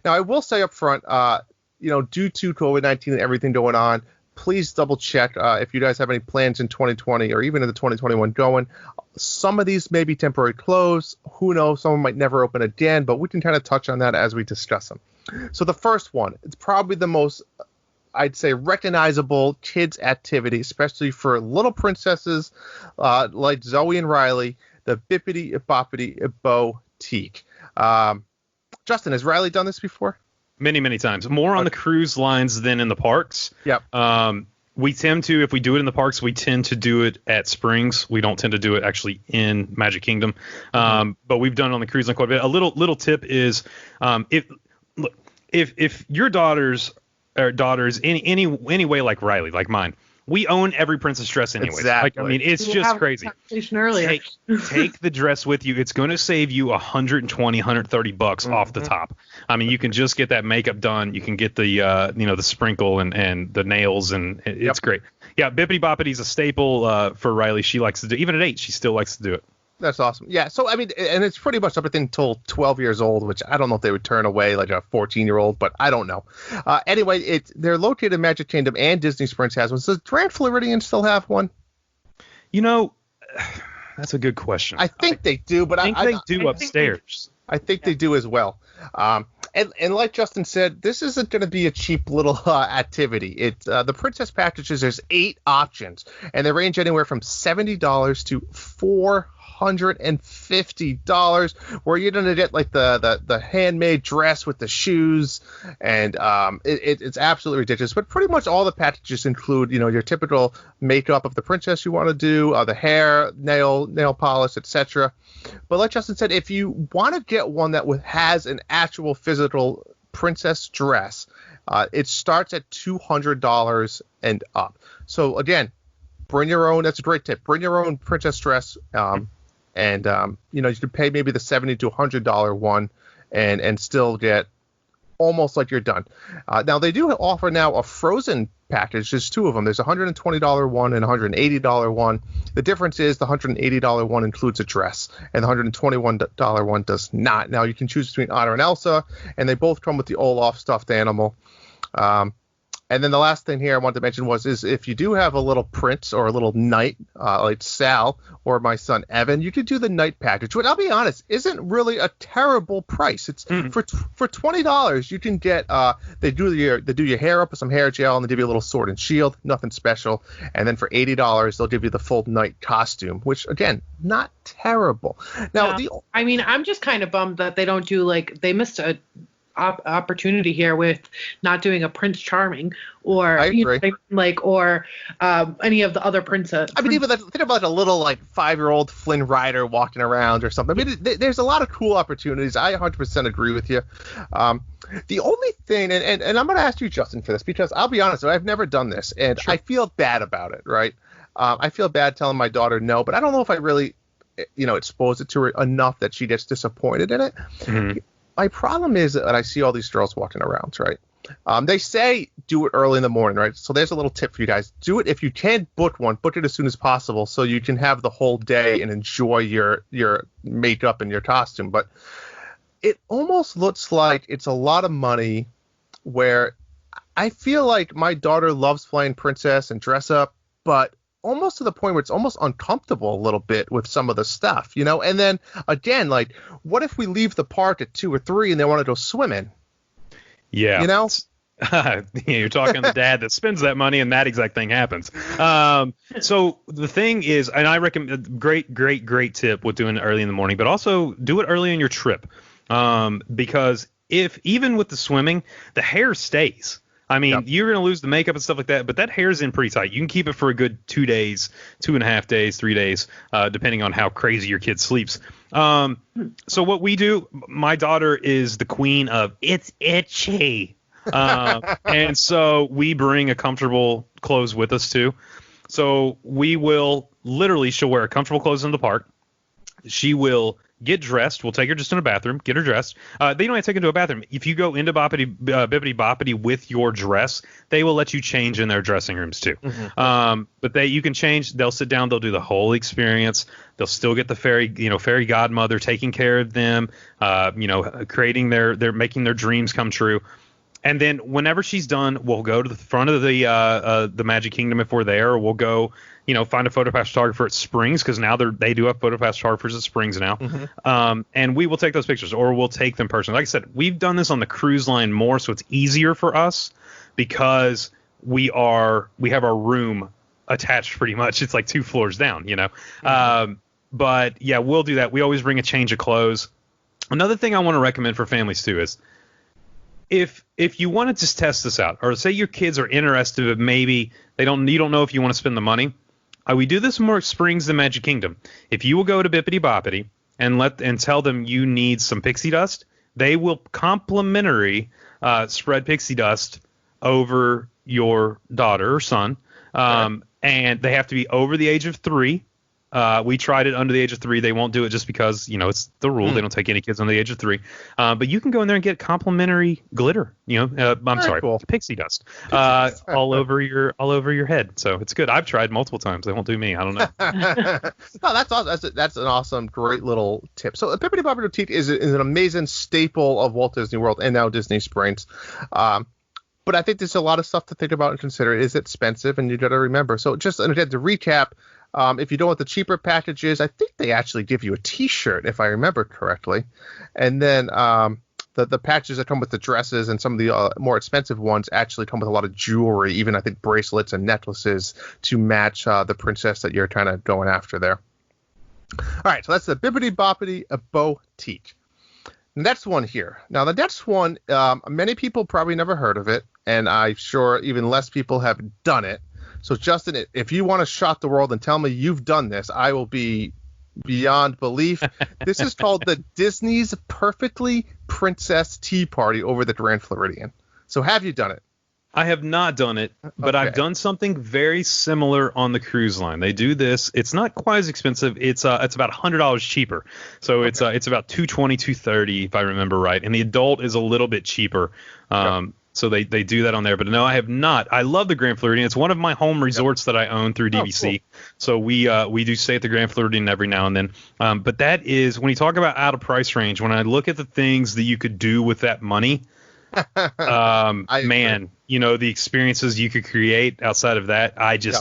Now, I will say up front, due to COVID-19 and everything going on, please double check if you guys have any plans in 2020 or even in the 2021 going. Some of these may be temporary closed. Who knows? Some might never open again, but we can kind of touch on that as we discuss them. So the first one, it's probably the most, I'd say, recognizable kids activity, especially for little princesses like Zoe and Riley, the Bippity Boppity Boutique. Justin, has Riley done this before? Many, many times. More on the cruise lines than in the parks. Yep. We tend to, if we do it in the parks, we tend to do it at Springs. We don't tend to do it actually in Magic Kingdom. But we've done it on the cruise line quite a bit. A little tip is, if your daughters any way like Riley, like mine, we own every princess dress anyway. Exactly. Like, I mean, it's just crazy. Earlier. Take the dress with you. It's going to save you $120-$130 off the top. I mean, you can just get that makeup done. You can get the the sprinkle and the nails, and it's great. Yeah, Bippity Boppity is a staple for Riley. She likes to do, even at 8, she still likes to do it. That's awesome. Yeah, so, I mean, and it's pretty much up until 12 years old, which I don't know if they would turn away like a 14-year-old, but I don't know. Anyway, they're located in Magic Kingdom, and Disney Springs has one. Does Grand Floridian still have one? That's a good question. I think they do, but I think they do upstairs. I think they do as well. And like Justin said, this isn't going to be a cheap little activity. It's the Princess packages. There's 8 options, and they range anywhere from $70 to $450, where you're going to get like the handmade dress with the shoes, and it's absolutely ridiculous. But pretty much all the packages include, your typical makeup of the princess you want to do, the hair, nail polish, etc. But like Justin said, if you want to get one that has an actual physical princess dress, it starts at $200 and up. So again, bring your own. That's a great tip. Bring your own princess dress. And you can pay maybe the $70 to $100 one and still get almost like you're done. Now, they do offer now a Frozen package. There's 2 of them. There's a $120 one and a $180 one. The difference is the $180 one includes a dress, and the $121 one does not. Now, you can choose between Anna and Elsa, and they both come with the Olaf stuffed animal. And then the last thing here I wanted to mention is if you do have a little prince or a little knight, like Sal or my son Evan, you could do the knight package, which I'll be honest, isn't really a terrible price. It's for $20 you can get they do your hair up with some hair gel, and they give you a little sword and shield, nothing special. And then for $80 they'll give you the full knight costume, which again, not terrible. Now I'm just kind of bummed that they don't do, like, they missed opportunity here with not doing a Prince Charming or I agree. Any of the other princess. I mean, even think about a little 5-year-old Flynn Rider walking around or something. I mean, there's a lot of cool opportunities. I 100% agree with you. The only thing, and I'm going to ask you, Justin, for this, because I'll be honest, I've never done this, and sure. I feel bad about it, right? I feel bad telling my daughter no, but I don't know if I really, expose it to her enough that she gets disappointed in it. Mm-hmm. My problem is that I see all these girls walking around, right? They say do it early in the morning, right? So there's a little tip for you guys. Do it if you can book it as soon as possible so you can have the whole day and enjoy your makeup and your costume. But it almost looks like it's a lot of money where I feel like my daughter loves playing princess and dress up, but almost to the point where it's almost uncomfortable a little bit with some of the stuff, And then again, what if we leave the park at 2 or 3 and they want to go swimming? Yeah. You're talking to the dad that spends that money and that exact thing happens. So the thing is, and I recommend great tip with doing it early in the morning, but also do it early in your trip. Because even with the swimming, the hair stays. I mean, You're going to lose the makeup and stuff like that, but that hair's in pretty tight. You can keep it for a good 2 days, 2.5 days, 3 days, depending on how crazy your kid sleeps. So what we do, my daughter is the queen of it's itchy. And so we bring a comfortable clothes with us too. So we will she'll wear comfortable clothes in the park. She will get dressed. We'll take her just in a bathroom, get her dressed. They don't have to take her to a bathroom. If you go into Bippity Boppity with your dress, they will let you change in their dressing rooms too. Mm-hmm. But you can change. They'll sit down. They'll do the whole experience. They'll still get the fairy godmother taking care of them. Creating they're making their dreams come true. And then whenever she's done, we'll go to the front of the Magic Kingdom if we're there, or we'll go, find a PhotoPass photographer at Springs, because now they do have PhotoPass photographers at Springs now. Mm-hmm. And we will take those pictures, or we'll take them personally. Like I said, we've done this on the cruise line more, so it's easier for us because we have our room attached pretty much. It's like 2 floors down, Mm-hmm. But yeah, we'll do that. We always bring a change of clothes. Another thing I want to recommend for families too is, if you want to just test this out, or say your kids are interested, but maybe you don't know if you want to spend the money, we do this more at Springs than Magic Kingdom. If you will go to Bippity Boppity and tell them you need some pixie dust, they will complimentary spread pixie dust over your daughter or son, and they have to be over the age of 3. We tried it under the age of 3. They won't do it just because, it's the rule. They don't take any kids under the age of 3. But you can go in there and get complimentary glitter, pixie dust, all over your head. So it's good. I've tried multiple times. They won't do me. I don't know. No, that's awesome. That's an awesome, great little tip. So Bippity Boppity Boutique is an amazing staple of Walt Disney World and now Disney Springs. But I think there's a lot of stuff to think about and consider. It is expensive, and you got to remember. So just again, to recap, if you don't want the cheaper packages, I think they actually give you a T-shirt, if I remember correctly. And then the packages that come with the dresses and some of the more expensive ones actually come with a lot of jewelry, even I think bracelets and necklaces to match the princess that you're kind of going after there. All right, so that's the Bippity Boppity Boutique. Next one here. Now, the next one, many people probably never heard of it, and I'm sure even less people have done it. So, Justin, if you want to shock the world and tell me you've done this, I will be beyond belief. This is called the Disney's Perfectly Princess Tea Party over the Grand Floridian. So, have you done it? I have not done it, but okay. I've done something very similar on the cruise line. They do this. It's not quite as expensive. It's about $100 cheaper. So it's about $220, $230 if I remember right. And the adult is a little bit cheaper. So they do that on there. But no, I have not. I love the Grand Floridian. It's one of my home resorts that I own through DVC. Cool. So we do stay at the Grand Floridian every now and then. But that is, when you talk about out of price range, when I look at the things that you could do with that money, man, the experiences you could create outside of that,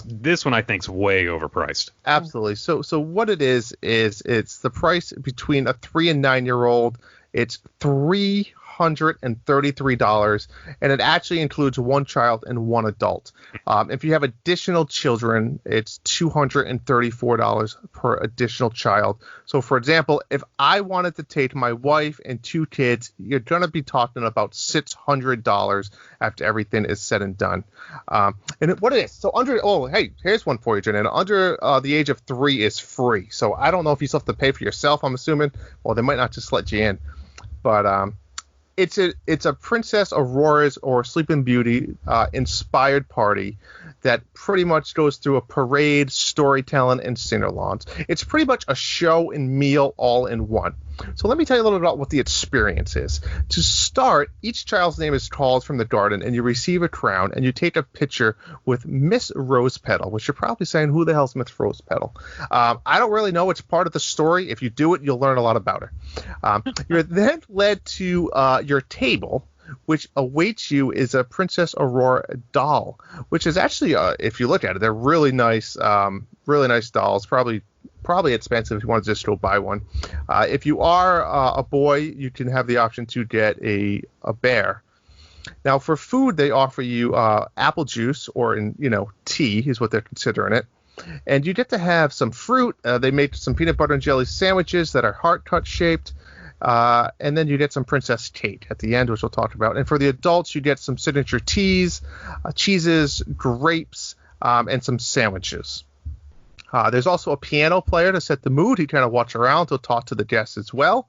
this one I think is way overpriced. Absolutely. So what it is it's the price between a 3 and 9 year old. It's $300 $133, and it actually includes one child and one adult. If you have additional children, it's $234 per additional child. So, for example, if I wanted to take my wife and two kids, you're going to be talking about $600 after everything is said and done. And what it is, so here's one for you, Jen. Under the age of 3 is free. So I don't know if you still have to pay for yourself, I'm assuming. Well, they might not just let you in. But it's a Princess Aurora's or Sleeping Beauty inspired party that pretty much goes through a parade, storytelling, and sing-alongs. It's pretty much a show and meal all in one. So let me tell you a little bit about what the experience is. To start, each child's name is called from the garden, and you receive a crown, and you take a picture with Miss Rosepetal, which you're probably saying, who the hell's Miss Rosepetal? I don't really know. It's part of the story. If you do it, you'll learn a lot about her. You're then led to your table, which awaits you is a Princess Aurora doll, which is actually, if you look at it, they're really nice dolls. Probably expensive if you want to just go buy one. If you are a boy, you can have the option to get a bear. Now, for food, they offer you apple juice, or tea is what they're considering it. And you get to have some fruit. They make some peanut butter and jelly sandwiches that are heart-cut shaped. And then you get some princess cake at the end, which we'll talk about. And for the adults, you get some signature teas, cheeses, grapes, and some sandwiches. There's also a piano player to set the mood. He kind of walks around to talk to the guests as well.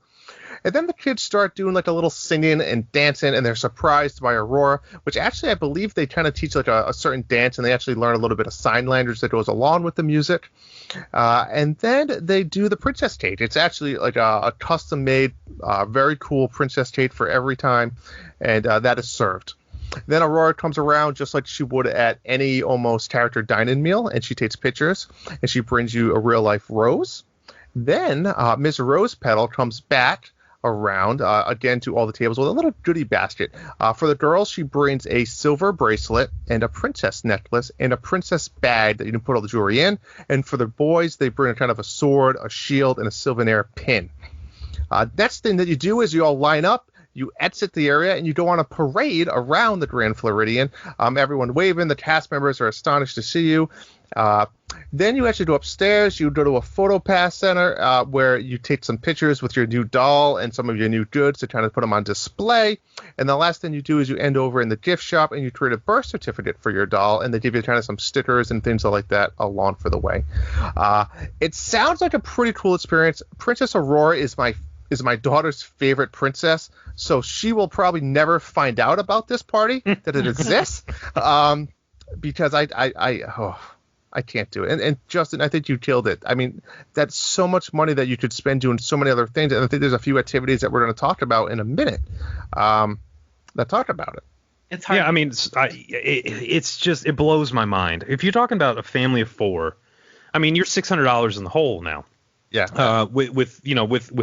And then the kids start doing like a little singing and dancing, and they're surprised by Aurora, which actually I believe they kind of teach like a certain dance, and they actually learn a little bit of sign language that goes along with the music. And then they do the princess cake. It's actually like a custom-made, very cool princess cake for every time, and that is served. Then Aurora comes around just like she would at any almost character dining meal, and she takes pictures, and she brings you a real-life rose. Then Miss Rosepetal comes back around again to all the tables with a little goodie basket. For the girls, she brings a silver bracelet and a princess necklace and a princess bag that you can put all the jewelry in. And for the boys, they bring a kind of a sword, a shield, and a souvenir pin. Next thing that you do is you all line up. You exit the area, and you go on a parade around the Grand Floridian. Everyone waving. The cast members are astonished to see you. Then you actually go upstairs. You go to a photo pass center where you take some pictures with your new doll and some of your new goods to kind of put them on display. And the last thing you do is you end over in the gift shop, and you create a birth certificate for your doll, and they give you kind of some stickers and things like that along for the way. It sounds like a pretty cool experience. Princess Aurora is my daughter's favorite princess, so she will probably never find out about this party, that it exists, because I can't do it. And Justin, I think you killed it. I mean, that's so much money that you could spend doing so many other things, and I think there's a few activities that we're going to talk about in a minute that talk about it. It's hard. Yeah, I mean, it's just, it blows my mind. If you're talking about a family of 4, I mean, you're $600 in the hole now. Yeah. With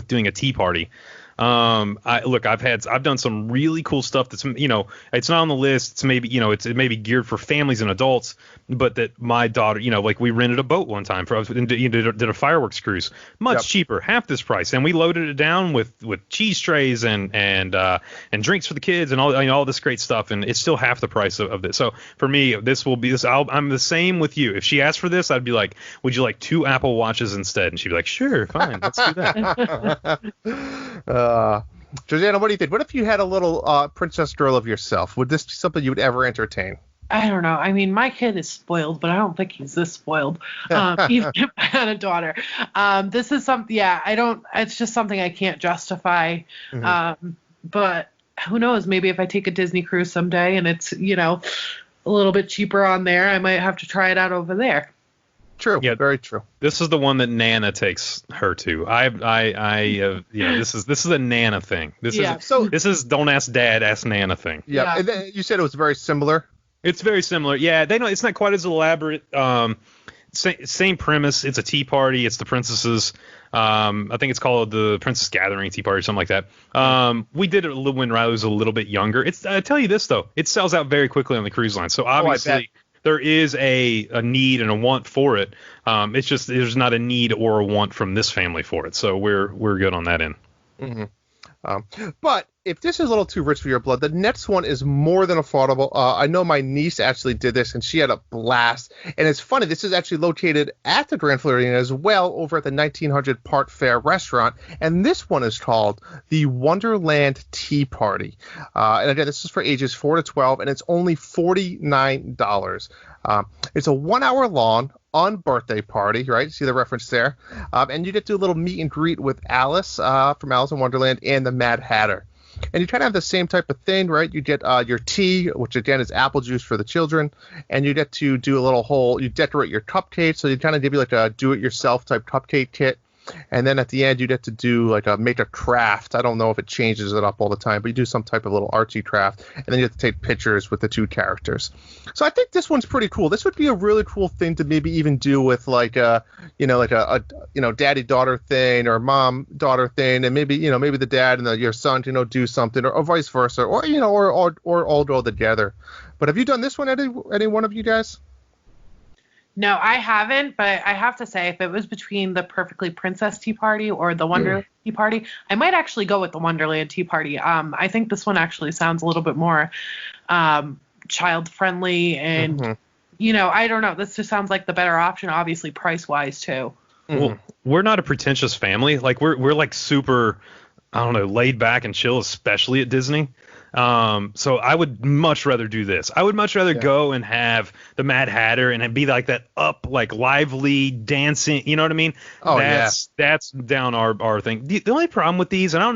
doing a tea party. I've done some really cool stuff that's, it's not on the list. It's maybe, it's maybe geared for families and adults, but that my daughter, like we rented a boat one time did a fireworks cruise, much cheaper, half this price. And we loaded it down with cheese trays and drinks for the kids and all this great stuff. And it's still half the price of this. So for me, I'm the same with you. If she asked for this, I'd be like, would you like 2 Apple Watches instead? And she'd be like, sure, fine, let's do that. Josiana, what do you think? What if you had a little princess girl of yourself? Would this be something you would ever entertain? I don't know. I mean, my kid is spoiled, but I don't think he's this spoiled. Even if I had a daughter. This is something, it's just something I can't justify. Mm-hmm. But who knows? Maybe if I take a Disney cruise someday and it's, a little bit cheaper on there, I might have to try it out over there. True. Yeah, very true. This is the one that Nana takes her to. This is a Nana thing. This is don't ask Dad, ask Nana thing. Yeah. And then you said it was very similar. It's very similar. Yeah, it's not quite as elaborate. Same premise. It's a tea party. It's the princesses. I think it's called the Princess Gathering Tea Party or something like that. We did it when Riley was a little bit younger. I tell you this though, it sells out very quickly on the cruise line. So obviously there is a need and a want for it. It's just there's not a need or a want from this family for it. So we're good on that end. Mm-hmm. But if this is a little too rich for your blood, the next one is more than affordable. I know my niece actually did this, and she had a blast. And it's funny, this is actually located at the Grand Floridian as well, over at the 1900 Part Fair restaurant. And this one is called the Wonderland Tea Party. And again, this is for ages 4 to 12, and it's only $49. It's a 1 hour long birthday party, right? See the reference there. And you get to do a little meet and greet with Alice from Alice in Wonderland and the Mad Hatter. And you kind of have the same type of thing, right? You get your tea, which again is apple juice for the children, and you get to do a little you decorate your cupcakes, so you kind of give you like a do-it-yourself type cupcake kit. And then at the end, you get to do make a craft. I don't know if it changes it up all the time, but you do some type of little artsy craft, and then you have to take pictures with the two characters. So I think this one's pretty cool. This would be a really cool thing to maybe even do with like a daddy-daughter thing or mom-daughter thing, and maybe the dad and your son do something, or vice versa, or all go together. But have you done this one, any one of you guys? No, I haven't, but I have to say, if it was between the Perfectly Princess Tea Party or the Wonderland Tea Party, I might actually go with the Wonderland Tea Party. I think this one actually sounds a little bit more child-friendly, and, I don't know. This just sounds like the better option, obviously, price-wise, too. Well, we're not a pretentious family. Like, we're like super, I don't know, laid back and chill, especially at Disney. So I would much rather do this. I would much rather go and have the Mad Hatter and be like that lively dancing. You know what I mean? Oh, that's down our thing. The only problem with these, and I don't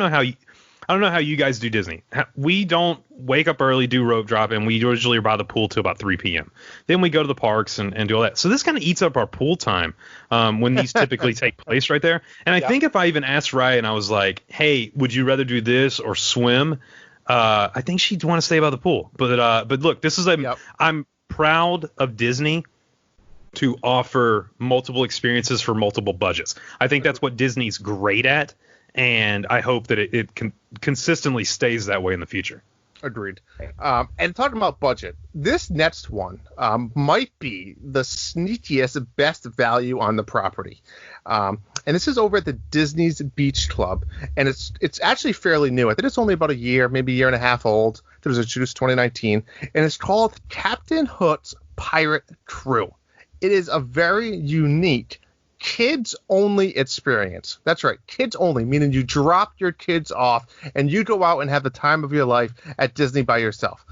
know how you guys do Disney. We don't wake up early, do rope drop, and we usually are by the pool till about 3 p.m. Then we go to the parks and do all that. So this kind of eats up our pool time when these typically take place right there. And I think if I even asked Ryan, I was like, hey, would you rather do this or swim? I think she'd want to stay by the pool. But look, this is I'm proud of Disney to offer multiple experiences for multiple budgets. I think that's what Disney's great at, and I hope that it consistently stays that way in the future. Agreed. And talking about budget, this next one might be the sneakiest, best value on the property. And this is over at the Disney's Beach Club, and it's actually fairly new. I think it's only about a year, maybe a year and a half old. It was introduced 2019, and it's called Captain Hook's Pirate Crew. It is a very unique kids-only experience. That's right, kids only, meaning you drop your kids off and you go out and have the time of your life at Disney by yourself.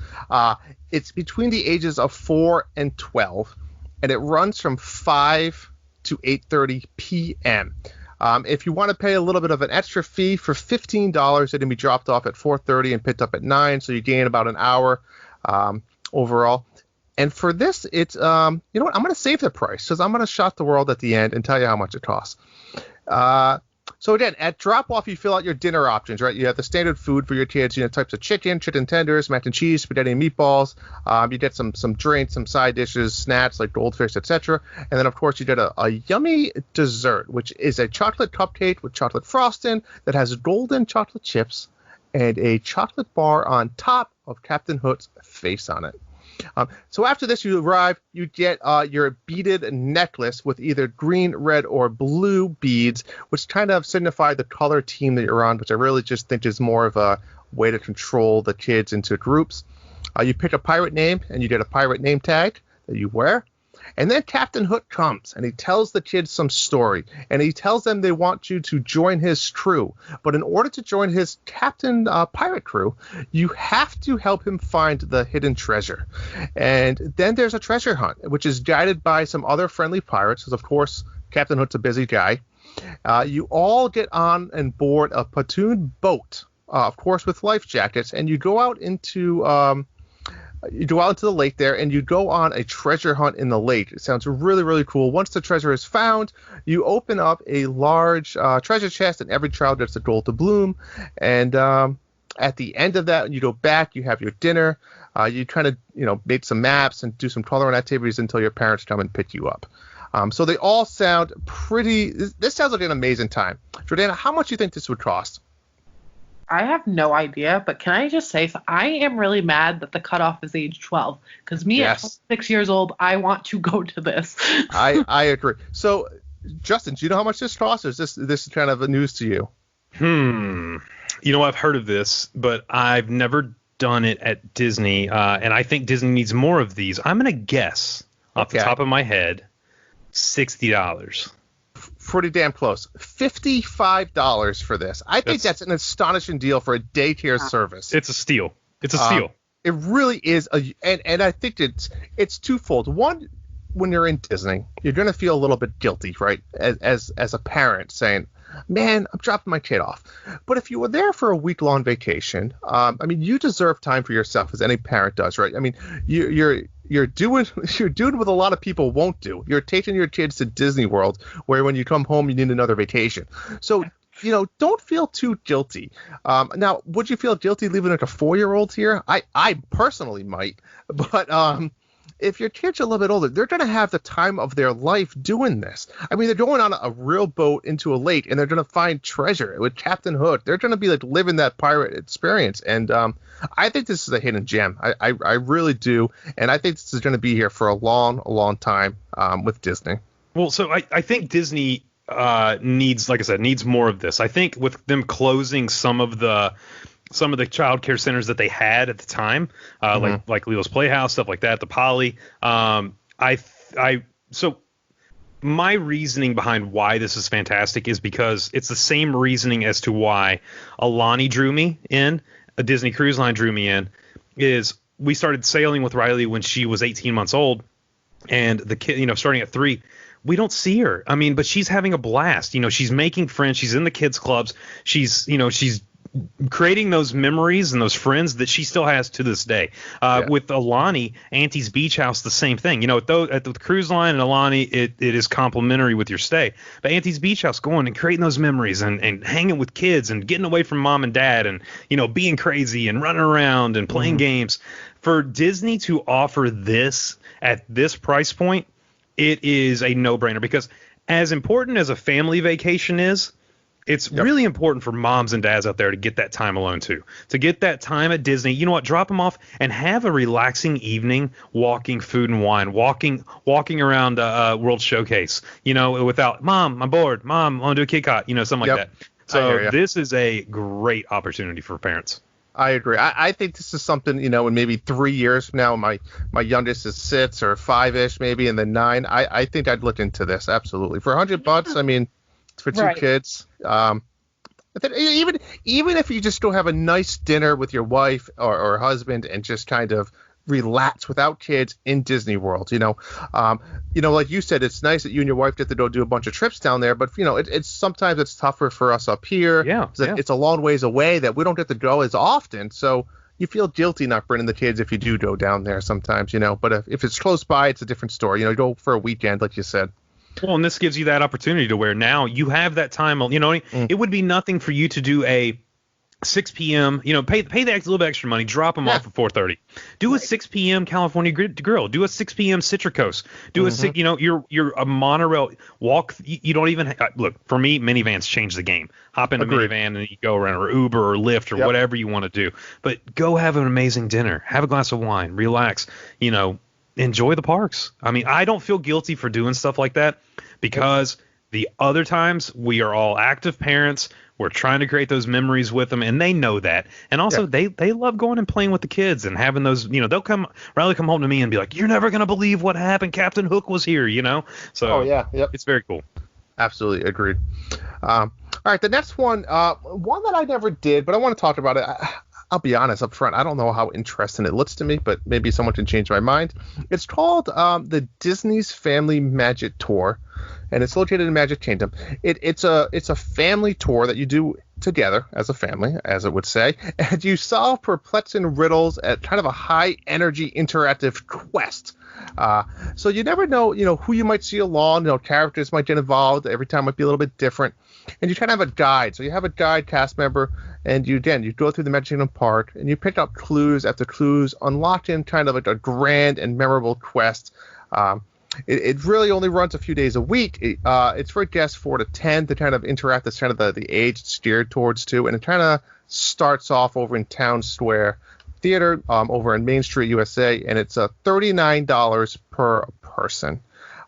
It's between the ages of 4 and 12, and it runs from 5 to 8:30 p.m. If you want to pay a little bit of an extra fee for $15, it can be dropped off at 4:30 and picked up at 9, so you gain about an hour overall. And for this, it's you know what? I'm going to save the price because I'm going to shock the world at the end and tell you how much it costs. So again, at drop-off, you fill out your dinner options, right? You have the standard food for your kids, types of chicken tenders, mac and cheese, spaghetti and meatballs. You get some drinks, some side dishes, snacks like goldfish, etc. And then, of course, you get a yummy dessert, which is a chocolate cupcake with chocolate frosting that has golden chocolate chips and a chocolate bar on top of Captain Hook's face on it. So after this, you arrive, you get your beaded necklace with either green, red, or blue beads, which kind of signify the color team that you're on, which I really just think is more of a way to control the kids into groups. You pick a pirate name, and you get a pirate name tag that you wear. And then Captain Hook comes, and he tells the kids some story, and he tells them they want you to join his crew. But in order to join his captain pirate crew, you have to help him find the hidden treasure. And then there's a treasure hunt, which is guided by some other friendly pirates, because, of course, Captain Hook's a busy guy. You all get on and board a pontoon boat, of course, with life jackets, and you go out into the lake there, and you go on a treasure hunt in the lake. It sounds really, really cool. Once the treasure is found, you open up a large treasure chest, and every child gets a gold doubloon. And at the end of that, you go back, you have your dinner. You kind of, make some maps and do some coloring activities until your parents come and pick you up. So they all sound pretty. This sounds like an amazing time. Jordana, how much do you think this would cost? I have no idea, but can I just say, I am really mad that the cutoff is age 12, because me at 6 years old, I want to go to this. I agree. So, Justin, do you know how much this costs, or is this kind of a news to you? You know, I've heard of this, but I've never done it at Disney, and I think Disney needs more of these. I'm going to guess off the top of my head, $60. Pretty damn close. $55 for this. I think that's an astonishing deal for a daycare service. It's a steal. It's a steal. It really is. And I think it's twofold. One, when you're in Disney, you're going to feel a little bit guilty, right? As a parent saying, man, I'm dropping my kid off. But if you were there for a week-long vacation, I mean, you deserve time for yourself, as any parent does, right? I mean, you're doing what a lot of people won't do. You're taking your kids to Disney World, where when you come home, you need another vacation. So, you know, don't feel too guilty. Now, would you feel guilty leaving like a 4-year-old here? I personally might, but if your kid's a little bit older, they're going to have the time of their life doing this. I mean, they're going on a real boat into a lake, and they're going to find treasure with Captain Hook. They're going to be like living that pirate experience. And I think this is a hidden gem. I really do. And I think this is going to be here for a long time with Disney. Well, so I think Disney needs, like I said, needs more of this. I think with them closing some of the child care centers that they had at the time, like Leo's Playhouse, stuff like that, the Poly. So my reasoning behind why this is fantastic is because it's the same reasoning as to why Alani drew me in, a Disney Cruise Line drew me in, is we started sailing with Riley when she was 18 months old, and the kid, you know, starting at 3, we don't see her. I mean, but she's having a blast. You know, she's making friends. She's in the kids clubs. She's creating those memories and those friends that she still has to this day. With Alani, Auntie's Beach House, the same thing. You know, at the cruise line and Alani, it is complimentary with your stay. But Auntie's Beach House, going and creating those memories and hanging with kids and getting away from mom and dad and, you know, being crazy and running around and playing games. For Disney to offer this at this price point, it is a no-brainer, because as important as a family vacation is, it's really important for moms and dads out there to get that time alone too, to get that time at Disney. You know what? Drop them off and have a relaxing evening, walking Food and Wine, walking around World Showcase. You know, without Mom, I'm bored. Mom, I want to do a Kit Kat. You know, something like that. So this is a great opportunity for parents. I agree. I think this is something, you know, in maybe 3 years from now, my youngest is 6 or 5-ish maybe, and then 9. I think I'd look into this absolutely for $100. I mean, for 2 kids. Even if you just go have a nice dinner with your wife or husband and just kind of relax without kids in Disney World, you know, like you said, it's nice that you and your wife get to go do a bunch of trips down there, but you know, it's sometimes it's tougher for us up here. It's a long ways away that we don't get to go as often, so you feel guilty not bringing the kids if you do go down there sometimes, you know. But if it's close by, it's a different story. You know, you go for a weekend, like you said. Well, and this gives you that opportunity to where now you have that time. You know, it would be nothing for you to do a 6 p.m. You know, pay the little bit extra money, drop them off at 4:30. Do a 6 p.m. California Grill. Do a 6 p.m. Citricos. Do a 6. You know, you're a monorail walk. You don't even look. For me, minivans change the game. Hop in a minivan and you go around, or Uber or Lyft or whatever you want to do. But go have an amazing dinner. Have a glass of wine. Relax. You know. Enjoy the parks. I mean, I don't feel guilty for doing stuff like that, because the other times we are all active parents. We're trying to create those memories with them, and they know that. And also, they love going and playing with the kids and having those, you know, Riley come home to me and be like, you're never going to believe what happened. Captain Hook was here, you know? So it's very cool. Absolutely. Agreed. All right. The next one that I never did, but I want to talk about it. I'll be honest up front. I don't know how interesting it looks to me, but maybe someone can change my mind. It's called the Disney's Family Magic Tour, and it's located in Magic Kingdom. It's a family tour that you do together as a family, as it would say, and you solve perplexing riddles at kind of a high energy interactive quest. So you never know, you know, who you might see along. You know, characters might get involved. Every time might be a little bit different, and you kind of have a guide. So you have a guide cast member. And you go through the Magic Kingdom Park, and you pick up clues after clues, unlocking kind of like a grand and memorable quest. It really only runs a few days a week. It's for guests 4 to 10 to kind of interact. That's kind of the age it's steered towards too. And it kind of starts off over in Town Square Theater over in Main Street, USA, and it's $39 per person.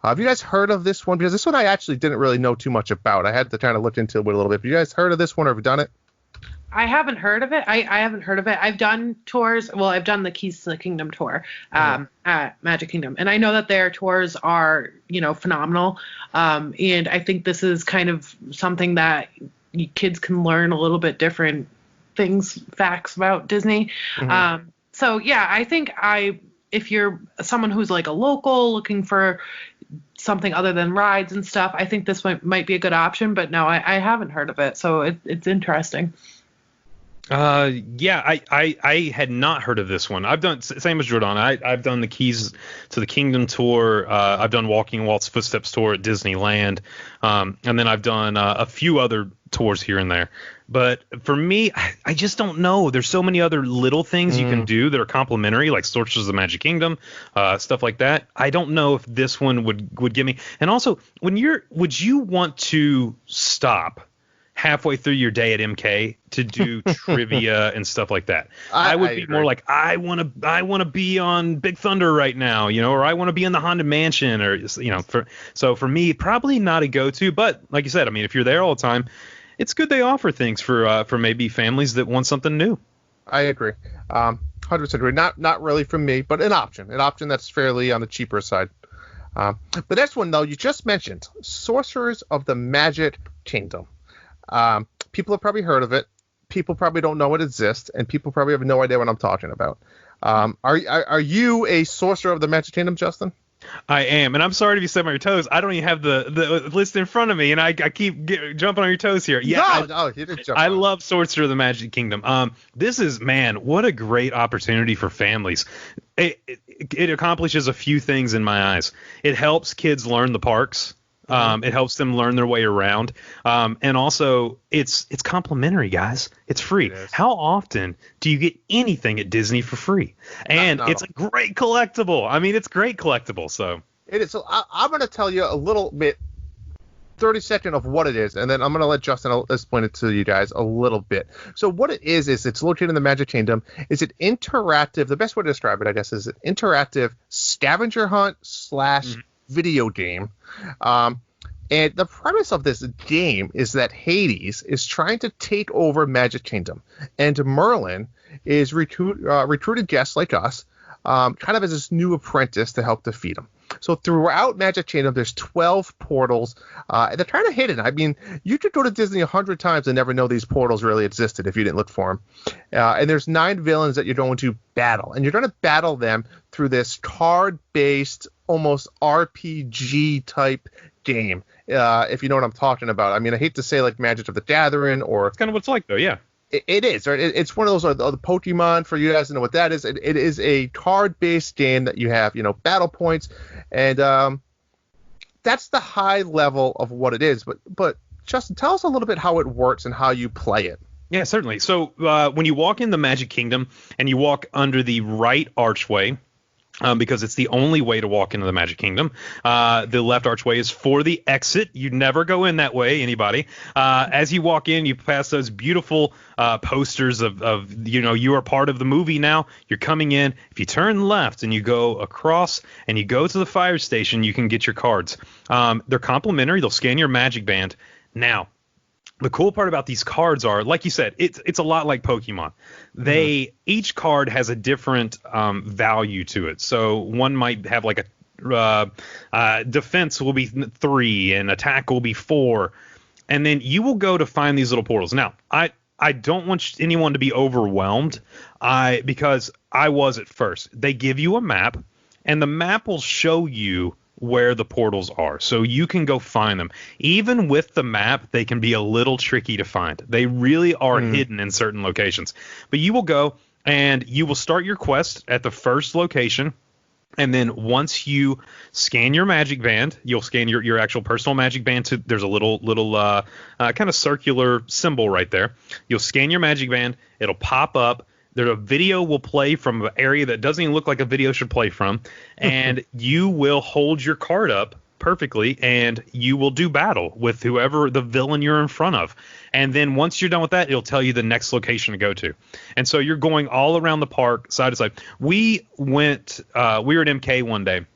Have you guys heard of this one? Because this one I actually didn't really know too much about. I had to kind of look into it a little bit. But you guys heard of this one or have you done it? I haven't heard of it. I haven't heard of it. I've done tours. Well, I've done the Keys to the Kingdom tour at Magic Kingdom. And I know that their tours are, phenomenal. And I think this is kind of something that kids can learn a little bit different facts about Disney. So, yeah, I think if you're someone who's like a local looking for something other than rides and stuff, I think this might be a good option. But no, I haven't heard of it. So it's interesting. Yeah, I had not heard of this one. I've done same as Jordan. I've done the Keys to the Kingdom tour. I've done Walking Walt's Footsteps tour at Disneyland, and then I've done a few other tours here and there. But for me, I just don't know. There's so many other little things you can do that are complimentary, like Sorcerers of the Magic Kingdom, stuff like that. I don't know if this one would give me. And also, would you want to stop halfway through your day at MK to do trivia and stuff like that? I would be more like, I want to be on Big Thunder right now, or I want to be in the Haunted Mansion, or so for me, probably not a go-to. But like you said, I mean, if you're there all the time, it's good they offer things for maybe families that want something new. I agree. 100% agree. Not really from me, but an option that's fairly on the cheaper side. The next one, though, you just mentioned Sorcerers of the Magic Kingdom. People have probably heard of it. People probably don't know it exists, and people probably have no idea what I'm talking about. Are you a Sorcerer of the Magic Kingdom, Justin? I am, and I'm sorry to be stepping on your toes. I don't even have the list in front of me, and I keep jumping on your toes here. Yeah, no, you didn't jump. I love Sorcerer of the Magic Kingdom. This is, man, what a great opportunity for families. It accomplishes a few things in my eyes. It helps kids learn the parks. It helps them learn their way around. And also, it's complimentary, guys. It's free. How often do you get anything at Disney for free? And it's a great collectible. I mean, it's great collectible. So it is. So I'm going to tell you a little bit, 30 seconds of what it is, and then I'm going to let Justin explain it to you guys a little bit. So what it is it's located in the Magic Kingdom. Is it interactive? The best way to describe it, I guess, is an interactive scavenger hunt / video game. And the premise of this game is that Hades is trying to take over Magic Kingdom, and Merlin is recruited guests like us, kind of as this new apprentice to help defeat him. So throughout Magic Kingdom, there's 12 portals. They're kind of hidden. I mean, you could go to Disney 100 times and never know these portals really existed if you didn't look for them. And there's 9 villains that you're going to battle, and you're going to battle them through this card-based, almost RPG type game, if you know what I'm talking about. I mean, I hate to say like Magic of the Gathering, or it's kind of what it's like, though. Yeah, it is. Right? It's one of those the Pokemon, for you guys to know what that is. It is a card-based game that you have, battle points, and that's the high level of what it is. But Justin, tell us a little bit how it works and how you play it. Yeah, certainly. So when you walk in the Magic Kingdom and you walk under the right archway, because it's the only way to walk into the Magic Kingdom. The left archway is for the exit. You never go in that way, anybody. As you walk in, you pass those beautiful posters of you are part of the movie now. You're coming in. If you turn left and you go across and you go to the fire station, you can get your cards. They're complimentary. They'll scan your Magic Band. Now, the cool part about these cards are, like you said, it's a lot like Pokemon. Each card has a different value to it. So one might have like a defense will be 3 and attack will be 4, and then you will go to find these little portals. Now, I don't want anyone to be overwhelmed, because I was at first. They give you a map, and the map will show you where the portals are, so you can go find them. Even with the map, they can be a little tricky to find. They really are hidden in certain locations. But you will go and you will start your quest at the first location, and then once you scan your Magic Band, you'll scan your actual personal Magic Band to, there's a little kind of circular symbol right there. You'll scan your Magic Band, it'll pop up. A video will play from an area that doesn't even look like a video should play from, and you will hold your card up perfectly, and you will do battle with whoever the villain you're in front of. And then once you're done with that, it'll tell you the next location to go to. And so you're going all around the park, side to side. We were at MK one day,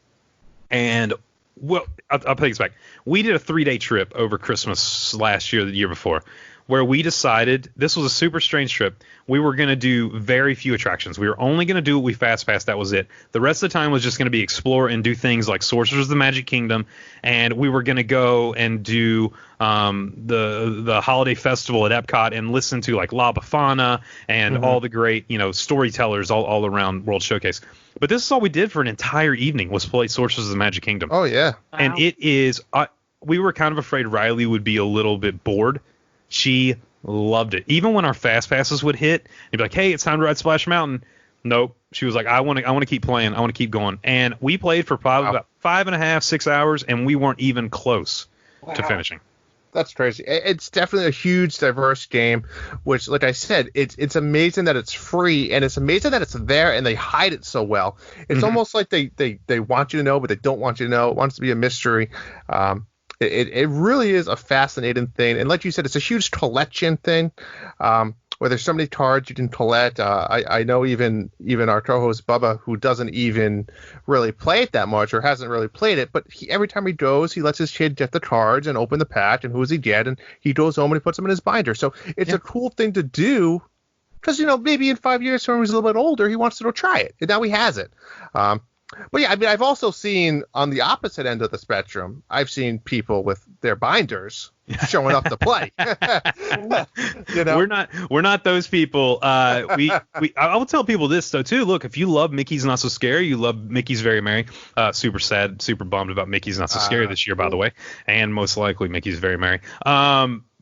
and Well, I'll take this back. We did a 3-day trip over Christmas last year, the year before, where we decided this was a super strange trip. We were going to do very few attractions. We were only going to do what we fast passed. That was it. The rest of the time was just going to be explore and do things like Sorcerers of the Magic Kingdom. And we were going to go and do the holiday festival at Epcot and listen to like La Befana and all the great, storytellers all around World Showcase. But this is all we did for an entire evening was play Sorcerers of the Magic Kingdom. Oh, yeah. And it is we were kind of afraid Riley would be a little bit bored. She loved it. Even when our fast passes would hit, you'd be like, "Hey, it's time to ride Splash Mountain." Nope. She was like, "I want to keep playing. I want to keep going." And we played for probably about 5.5, 6 hours, and we weren't even close to finishing. That's crazy. It's definitely a huge, diverse game, which, like I said, it's amazing that it's free, and it's amazing that it's there, and they hide it so well. It's almost like they want you to know, but they don't want you to know. It wants to be a mystery. It really is a fascinating thing. And like you said, it's a huge collection thing where there's so many cards you can collect. I know even our co-host Bubba, who doesn't even really play it that much or hasn't really played it, but every time he goes, he lets his kid get the cards and open the pack and who does he get, and he goes home and he puts them in his binder. So it's a cool thing to do because, maybe in 5 years when he's a little bit older, he wants to go try it. And now he has it. But yeah, I mean, I've also seen on the opposite end of the spectrum, I've seen people with their binders showing up to play. We're not those people. I will tell people this though too. Look, if you love Mickey's Not So Scary, you love Mickey's Very Merry. Super sad, super bummed about Mickey's Not So Scary this year, by the way, and most likely Mickey's Very Merry.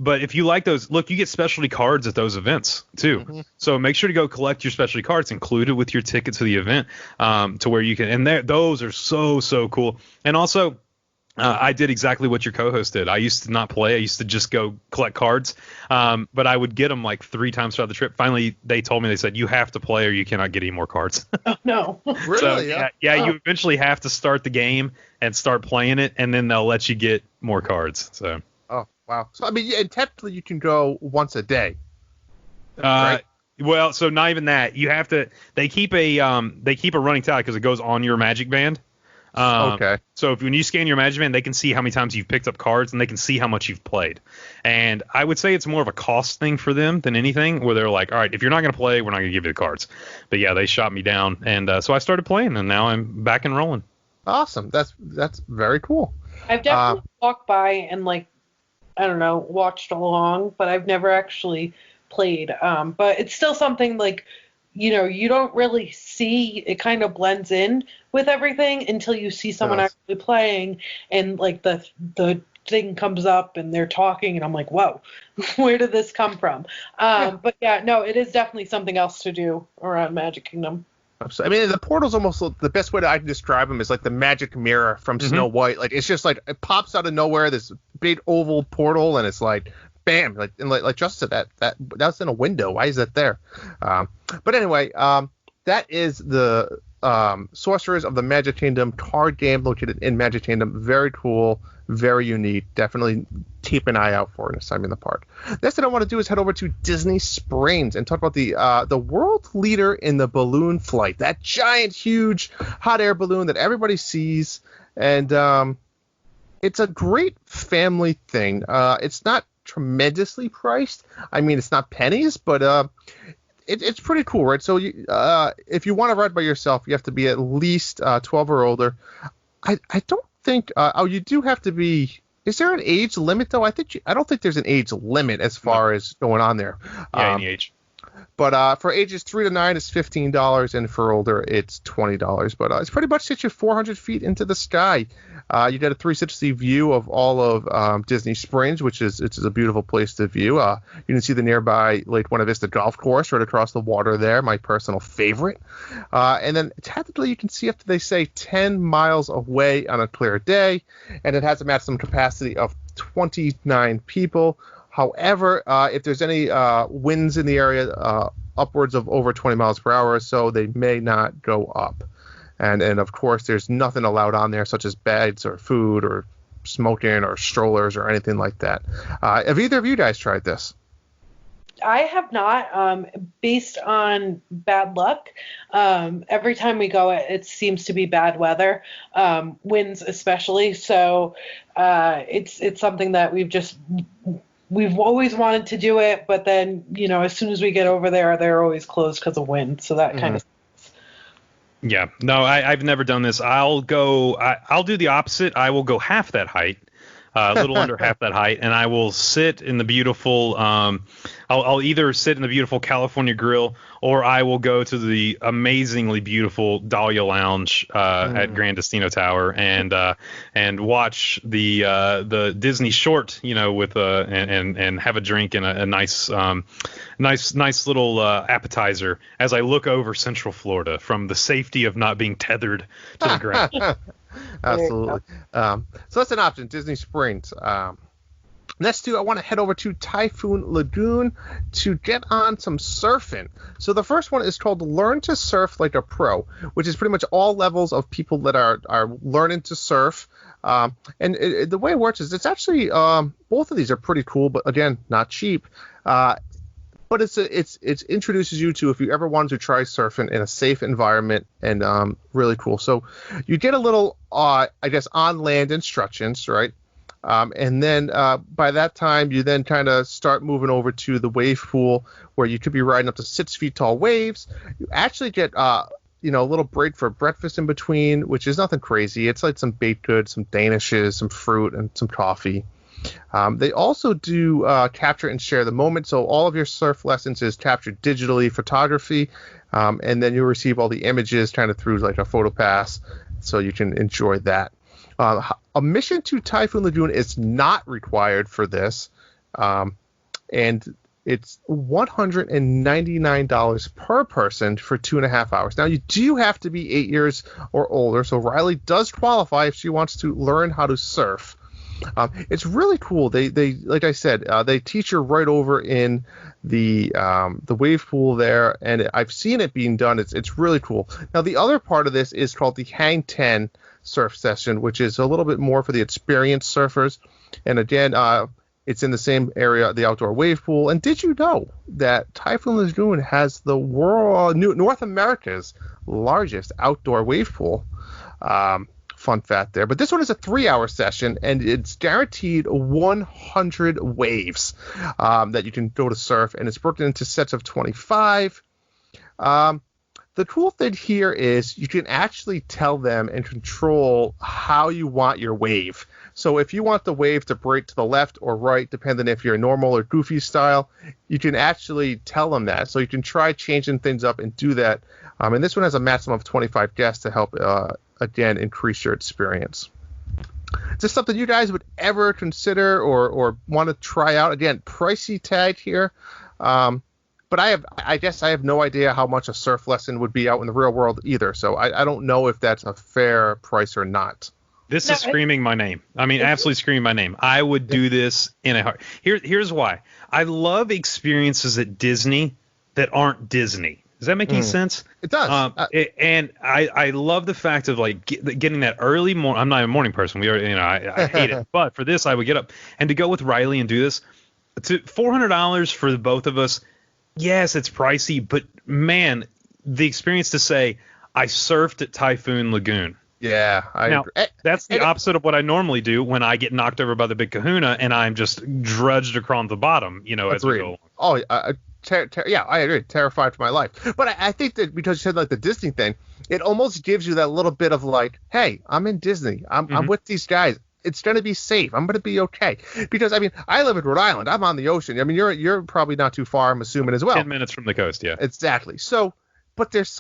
But if you like those, look, you get specialty cards at those events too. So make sure to go collect your specialty cards included with your ticket to the event, to where you can. And those are so cool. And also, I did exactly what your co-host did. I used to not play. I used to just go collect cards. But I would get them like 3 times throughout the trip. Finally, they said, you have to play or you cannot get any more cards. Oh, no. Really? So, you eventually have to start the game and start playing it, and then they'll let you get more cards. So. Oh, wow. So, I mean, and technically you can go once a day. Right? Well, so not even that. You have to. They keep a running tally because it goes on your Magic Band. Okay. So when you scan your Magic Band, they can see how many times you've picked up cards, and they can see how much you've played. And I would say it's more of a cost thing for them than anything, where they're like, all right, if you're not going to play, we're not going to give you the cards. But yeah, they shot me down, and so I started playing, and now I'm back and rolling. Awesome. That's very cool. I've definitely walked by and watched along, but I've never actually played. But it's still something like, you don't really see, it kind of blends in with everything until you see someone actually playing, and like the thing comes up and they're talking, and I'm like, whoa, where did this come from? But yeah, no, it is definitely something else to do around Magic Kingdom. I mean, the portal's almost the best way that I can describe them is like the magic mirror from Snow White. Like, it's just like it pops out of nowhere, this big oval portal, and it's like, bam, like Justin said, that's in a window. Why is that there? But anyway, that is the Sorcerers of the Magic Kingdom card game located in Magic Kingdom. Very cool, very unique. Definitely keep an eye out for it next time in the park. Next thing I want to do is head over to Disney Springs and talk about the world leader in the balloon flight. That giant, huge hot air balloon that everybody sees, and it's a great family thing. It's not tremendously priced. I mean, it's not pennies, but it's pretty cool, right? So if you want to ride by yourself, you have to be at least 12 or older. I don't think you do have to be. Is there an age limit though? I don't think there's an age limit as far as going on there. Any age. But for ages 3 to 9, it's $15, and for older, it's $20. But it's pretty much gets you 400 feet into the sky. You get a 360 view of all of Disney Springs, which is a beautiful place to view. You can see the nearby Lake Buena Vista Golf Course right across the water there, my personal favorite. And then technically you can see up to, they say, 10 miles away on a clear day, and it has a maximum capacity of 29 people. However, if there's any winds in the area upwards of over 20 miles per hour or so, they may not go up. And of course, there's nothing allowed on there, such as bags or food or smoking or strollers or anything like that. Have either of you guys tried this? I have not, based on bad luck. Every time we go, it seems to be bad weather, winds especially. So it's something that we've always wanted to do it, but then, as soon as we get over there, they're always closed because of wind. So that kind of. Yeah, no, I've never done this. I'll do the opposite. I will go half that height, a little under half that height, and I will sit in the beautiful. I'll either sit in the beautiful California Grill, or I will go to the amazingly beautiful Dahlia Lounge at Grand Destino Tower and watch the Disney short, with and have a drink and a nice nice little appetizer as I look over Central Florida from the safety of not being tethered to the ground. Absolutely. So that's an option, Disney Springs. Next I want to head over to Typhoon Lagoon to get on some surfing. So the first one is called Learn to Surf Like a Pro, which is pretty much all levels of people that are learning to surf. And the way it works is it's actually both of these are pretty cool, but again, not cheap. But it introduces you to, if you ever wanted to try surfing in a safe environment, and really cool. So you get a little, I guess, on land instructions, right? And then by that time, you then kind of start moving over to the wave pool, where you could be riding up to 6 feet tall waves. You actually get a little break for breakfast in between, which is nothing crazy. It's like some baked goods, some danishes, some fruit, and some coffee. They also do capture and share the moment, so all of your surf lessons is captured digitally, photography, and then you'll receive all the images kind of through like a photo pass, so you can enjoy that. A mission to Typhoon Lagoon is not required for this, and it's $199 per person for 2.5 hours. Now, you do have to be 8 years or older, so Riley does qualify if she wants to learn how to surf. It's really cool. They like I said, they teach you right over in the wave pool there, and I've seen it being done. It's really cool. Now, the other part of this is called the Hang 10 surf session, which is a little bit more for the experienced surfers. And again, it's in the same area, the outdoor wave pool. And did you know that Typhoon Lagoon has the North America's largest outdoor wave pool? Fun fact there. But this one is a 3-hour session, and it's guaranteed 100 waves that you can go to surf, and it's broken into sets of 25. The cool thing here is you can actually tell them and control how you want your wave. So if you want the wave to break to the left or right, depending if you're normal or goofy style, you can actually tell them that. So you can try changing things up and do that. And this one has a maximum of 25 guests to help, again, increase your experience. Is this something you guys would ever consider or want to try out? Again, pricey tag here. But I guess I have no idea how much a surf lesson would be out in the real world either. So I don't know if that's a fair price or not. This is screaming my name. I mean, absolutely screaming my name. I would do this in a heart. Here's why. I love experiences at Disney that aren't Disney. Does that make any sense? It does. And I love the fact of like getting that early morning. I'm not a morning person. We already, I hate it. But for this, I would get up and to go with Riley and do this. To $400 for the both of us. Yes, it's pricey, but man, the experience to say I surfed at Typhoon Lagoon. Yeah, now, that's the opposite of what I normally do when I get knocked over by the big kahuna and I'm just drudged across the bottom, as we go along. Oh, yeah, I agree. Terrified for my life. But I think that because you said like the Disney thing, it almost gives you that little bit of like, hey, I'm in Disney. I'm with these guys. It's going to be safe. I'm going to be okay. Because, I mean, I live in Rhode Island. I'm on the ocean. I mean, you're probably not too far, I'm assuming, as well. 10 minutes from the coast, yeah. Exactly. So, but there's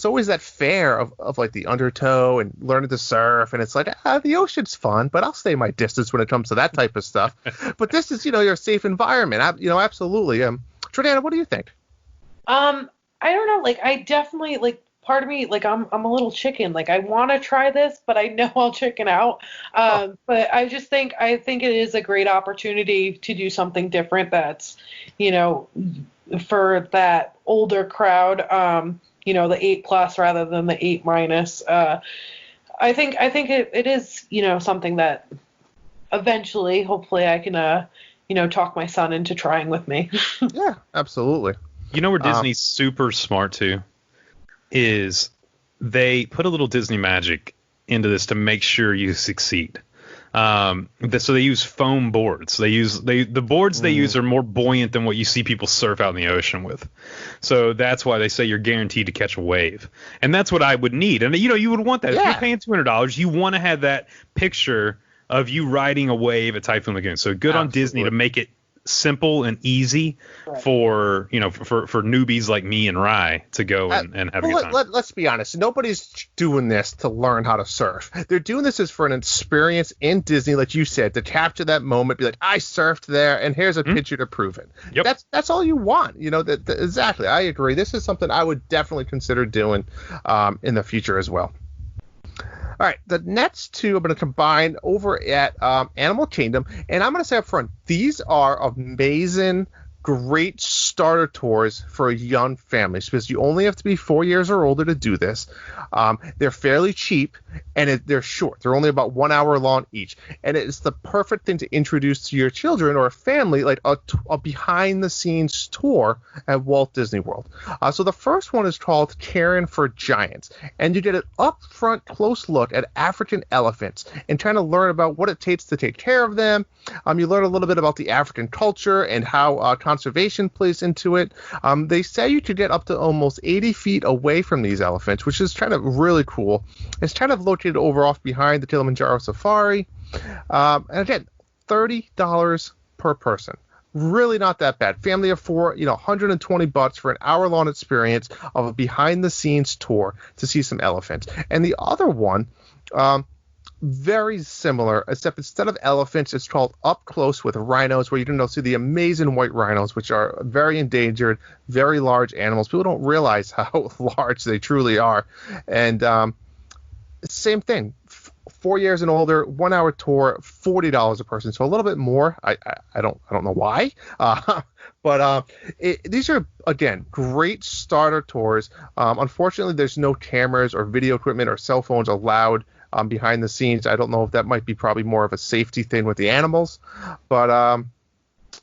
always that fear of like the undertow and learning to surf. And it's like, the ocean's fun, but I'll stay my distance when it comes to that type of stuff. But this is, your safe environment. Absolutely. Jordana, what do you think? I don't know. Like, I definitely, like, part of me, like, I'm a little chicken. Like, I want to try this, but I know I'll chicken out. But I think it is a great opportunity to do something different that's, for that older crowd, the 8+ rather than the 8-. I think it is, something that eventually, hopefully I can, talk my son into trying with me. Yeah, absolutely. You know where Disney's super smart too is they put a little Disney magic into this to make sure you succeed. So they use foam boards. The boards they use are more buoyant than what you see people surf out in the ocean with. So that's why they say you're guaranteed to catch a wave. And that's what I would need. And you would want that. Yeah. If you're paying $200, you want to have that picture of you riding a wave at Typhoon Lagoon. So good on Disney to make it simple and easy for newbies like me and Rye to go and have a good time. Let's be honest. Nobody's doing this to learn how to surf. They're doing this as for an experience in Disney, like you said, to capture that moment, be like, I surfed there, and here's a picture to prove it. Yep. That's all you want. Exactly. I agree. This is something I would definitely consider doing in the future as well. All right, the next two I'm going to combine over at Animal Kingdom, and I'm going to say up front, these are amazing, great starter tours for young families because you only have to be 4 years or older to do this. They're fairly cheap, and they're short. They're only about 1 hour long each, and it's the perfect thing to introduce to your children or a family, like a behind-the-scenes tour at Walt Disney World. So the first one is called Caring for Giants, and you get an up-front close look at African elephants and trying to learn about what it takes to take care of them. You learn a little bit about the African culture and how conservation plays into it. They say you could get up to almost 80 feet away from these elephants, which is kind of really cool. It's kind of located over off behind the Kilimanjaro Safari. And again, $30 per person. Really not that bad. Family of four, $120 for an hour-long experience of a behind-the-scenes tour to see some elephants. And the other one, very similar, except instead of elephants, it's called Up Close with Rhinos, where you can see the amazing white rhinos, which are very endangered, very large animals. People don't realize how large they truly are. And same thing. 4 years and older, 1 hour tour, $40 a person, so a little bit more. I don't know why, but these are again great starter tours. Unfortunately, there's no cameras or video equipment or cell phones allowed behind the scenes. I don't know if that might be probably more of a safety thing with the animals, but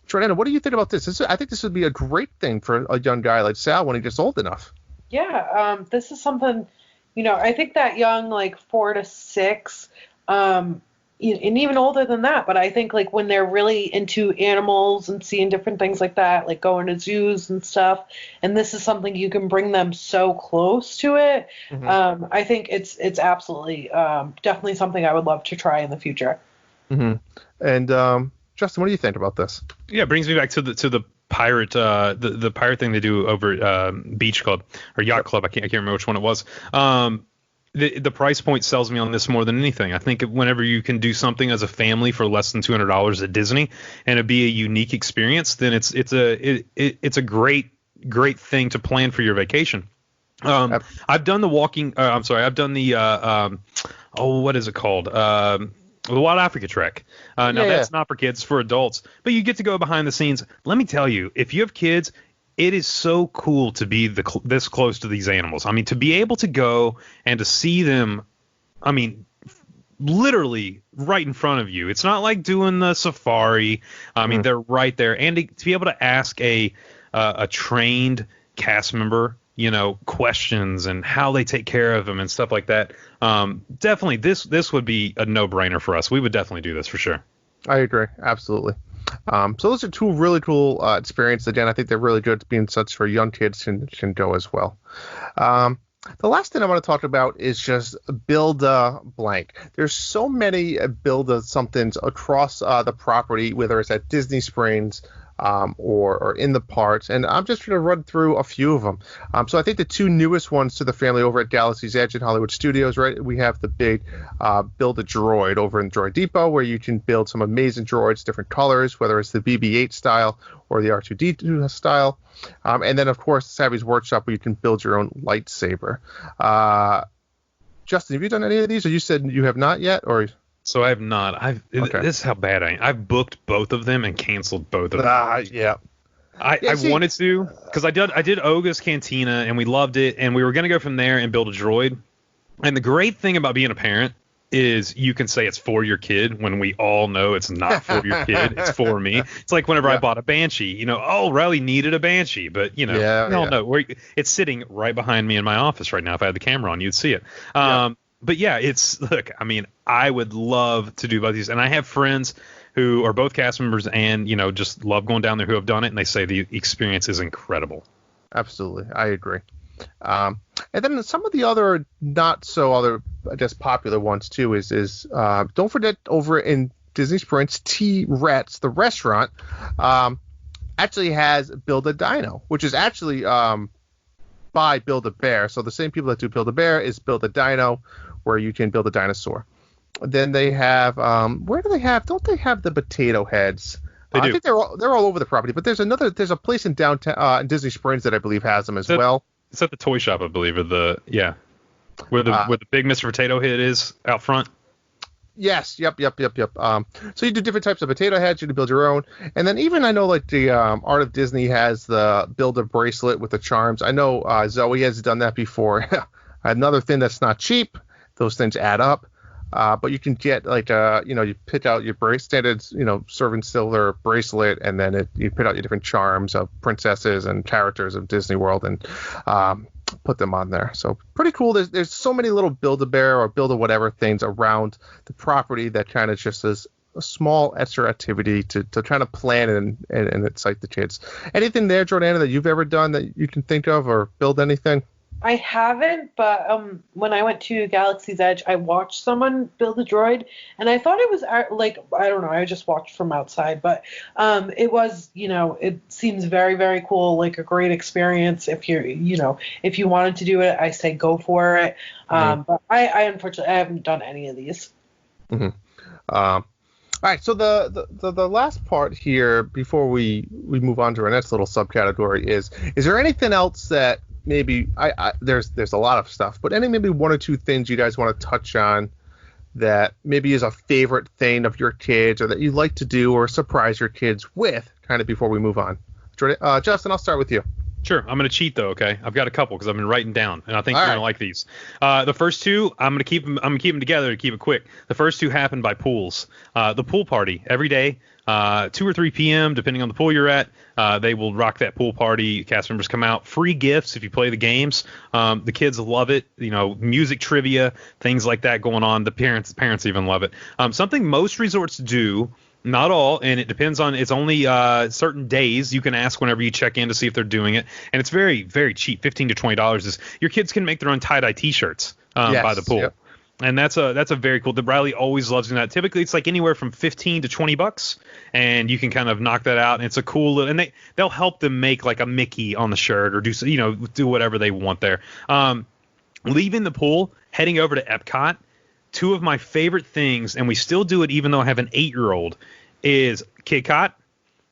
Jordana, what do you think about this? I think this would be a great thing for a young guy like Sal when he gets old enough. Yeah, this is something. I think that young, like 4 to 6, and even older than that, but I think like when they're really into animals and seeing different things like that, like going to zoos and stuff, and this is something you can bring them so close to it. Mm-hmm. I think it's absolutely definitely something I would love to try in the future. Mm-hmm. And Justin, what do you think about this? Yeah, it brings me back to the pirate the pirate thing they do over at Beach Club or Yacht Club. I can't remember which one it was. The price point sells me on this more than anything. I think whenever you can do something as a family for less than $200 at Disney and it be a unique experience, then it's a great thing to plan for your vacation. I've done the walking. I've done the what is it called? The Wild Africa Trek. That's not for kids, it's for adults. But you get to go behind the scenes. Let me tell you, if you have kids, it is so cool to be this close to these animals. I mean, to be able to go and to see them, I mean, literally right in front of you. It's not like doing the safari. I mean, they're right there. And to be able to ask a trained cast member, questions and how they take care of them and stuff like that. Definitely, this would be a no-brainer for us. We would definitely do this for sure. I agree. Absolutely. So those are two really cool experiences. Again, I think they're really good being such for young kids can go as well. The last thing I want to talk about is just build a blank. There's so many build a somethings across the property, whether it's at Disney Springs, or in the parks, and I'm just going to run through a few of them. So I think the two newest ones to the family over at Galaxy's Edge in Hollywood Studios, right? We have the big Build a Droid over in Droid Depot, where you can build some amazing droids, different colors, whether it's the BB-8 style or the R2-D2 style. And then, of course, Savvy's Workshop, where you can build your own lightsaber. Justin, have you done any of these, or you said you have not yet, or... So I have not. This is how bad I am. I've booked both of them and canceled both of them. Yeah. I wanted to, because I did Oga's Cantina and we loved it, and we were gonna go from there and build a droid. And the great thing about being a parent is you can say it's for your kid when we all know it's not for your kid. It's for me. It's like whenever I bought a Banshee, Riley needed a Banshee, but no, it's sitting right behind me in my office right now. If I had the camera on, you'd see it. But yeah, I would love to do both these, and I have friends who are both cast members and, just love going down there who have done it, and they say the experience is incredible. Absolutely. I agree. And then some of the other I guess, popular ones too is don't forget over in Disney Springs, T-Rets, the restaurant, actually has Build-A-Dino, which is actually by Build-A-Bear. So the same people that do Build-A-Bear is Build-A-Dino, where you can build a dinosaur. Then they have don't they have the potato heads? They do. I think they're all over the property, but there's a place in downtown in Disney Springs that I believe has them as well. It's at the toy shop, I believe, where the big Mr. Potato Head is out front. Yes, yep. So you do different types of potato heads. You can build your own, and then even I know like the Art of Disney has the build a bracelet with the charms. I know Zoe has done that before. Another thing that's not cheap. Those things add up. But you can get like you pick out your standard serving silver bracelet, and then you pick out your different charms of princesses and characters of Disney World and put them on there. So pretty cool. There's so many little Build-A-Bear or Build-A-Whatever things around the property that kind of just is a small extra activity to try to plan and excite the kids. Anything there, Jordana, that you've ever done that you can think of or build anything? I haven't, but when I went to Galaxy's Edge, I watched someone build a droid, and I thought it was like, I don't know, I just watched from outside, but it was, it seems very, very cool, like a great experience. If if you wanted to do it, I say go for it. But I unfortunately, I haven't done any of these. Mm-hmm. All right, so the last part here before we move on to our next little subcategory is there anything else that maybe there's a lot of stuff, but maybe one or two things you guys want to touch on that maybe is a favorite thing of your kids or that you like to do or surprise your kids with, kind of before we move on. Justin, I'll start with you. Sure. I'm going to cheat though. Okay. I've got a couple because I've been writing down, and I think you're going to like these. The first two, I'm going to keep them together to keep it quick. The first two happen by pools. The pool party every day, 2 or 3 p.m. depending on the pool you're at. They will rock that pool party. Cast members come out. Free gifts if you play the games. The kids love it. Music trivia, things like that going on. The parents even love it. Something most resorts do. Not all, and it depends on. It's only certain days. You can ask whenever you check in to see if they're doing it, and it's very, very cheap. $15 to $20 is your kids can make their own tie-dye T-shirts by the pool, and that's a very cool. The Riley always loves doing that. Typically, it's like anywhere from $15 to $20, and you can kind of knock that out. And it's a cool little, and they'll help them make like a Mickey on the shirt or do whatever they want there. Leaving the pool, heading over to Epcot. Two of my favorite things, and we still do it even though I have an 8-year-old, is Kit-Kat.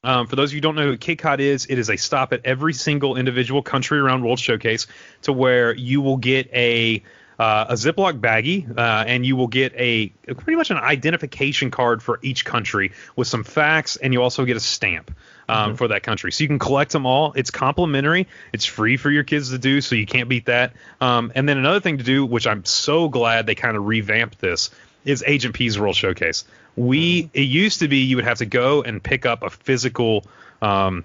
For those of you who don't know who Kit-Kat is, it is a stop at every single individual country around World Showcase to where you will get a Ziploc baggie, and you will get pretty much an identification card for each country with some facts, and you also get a stamp for that country. So you can collect them all. It's complimentary. It's free for your kids to do, so you can't beat that. And then another thing to do, which I'm so glad they kind of revamped this, is Agent P's World Showcase. It used to be you would have to go and pick up a physical kind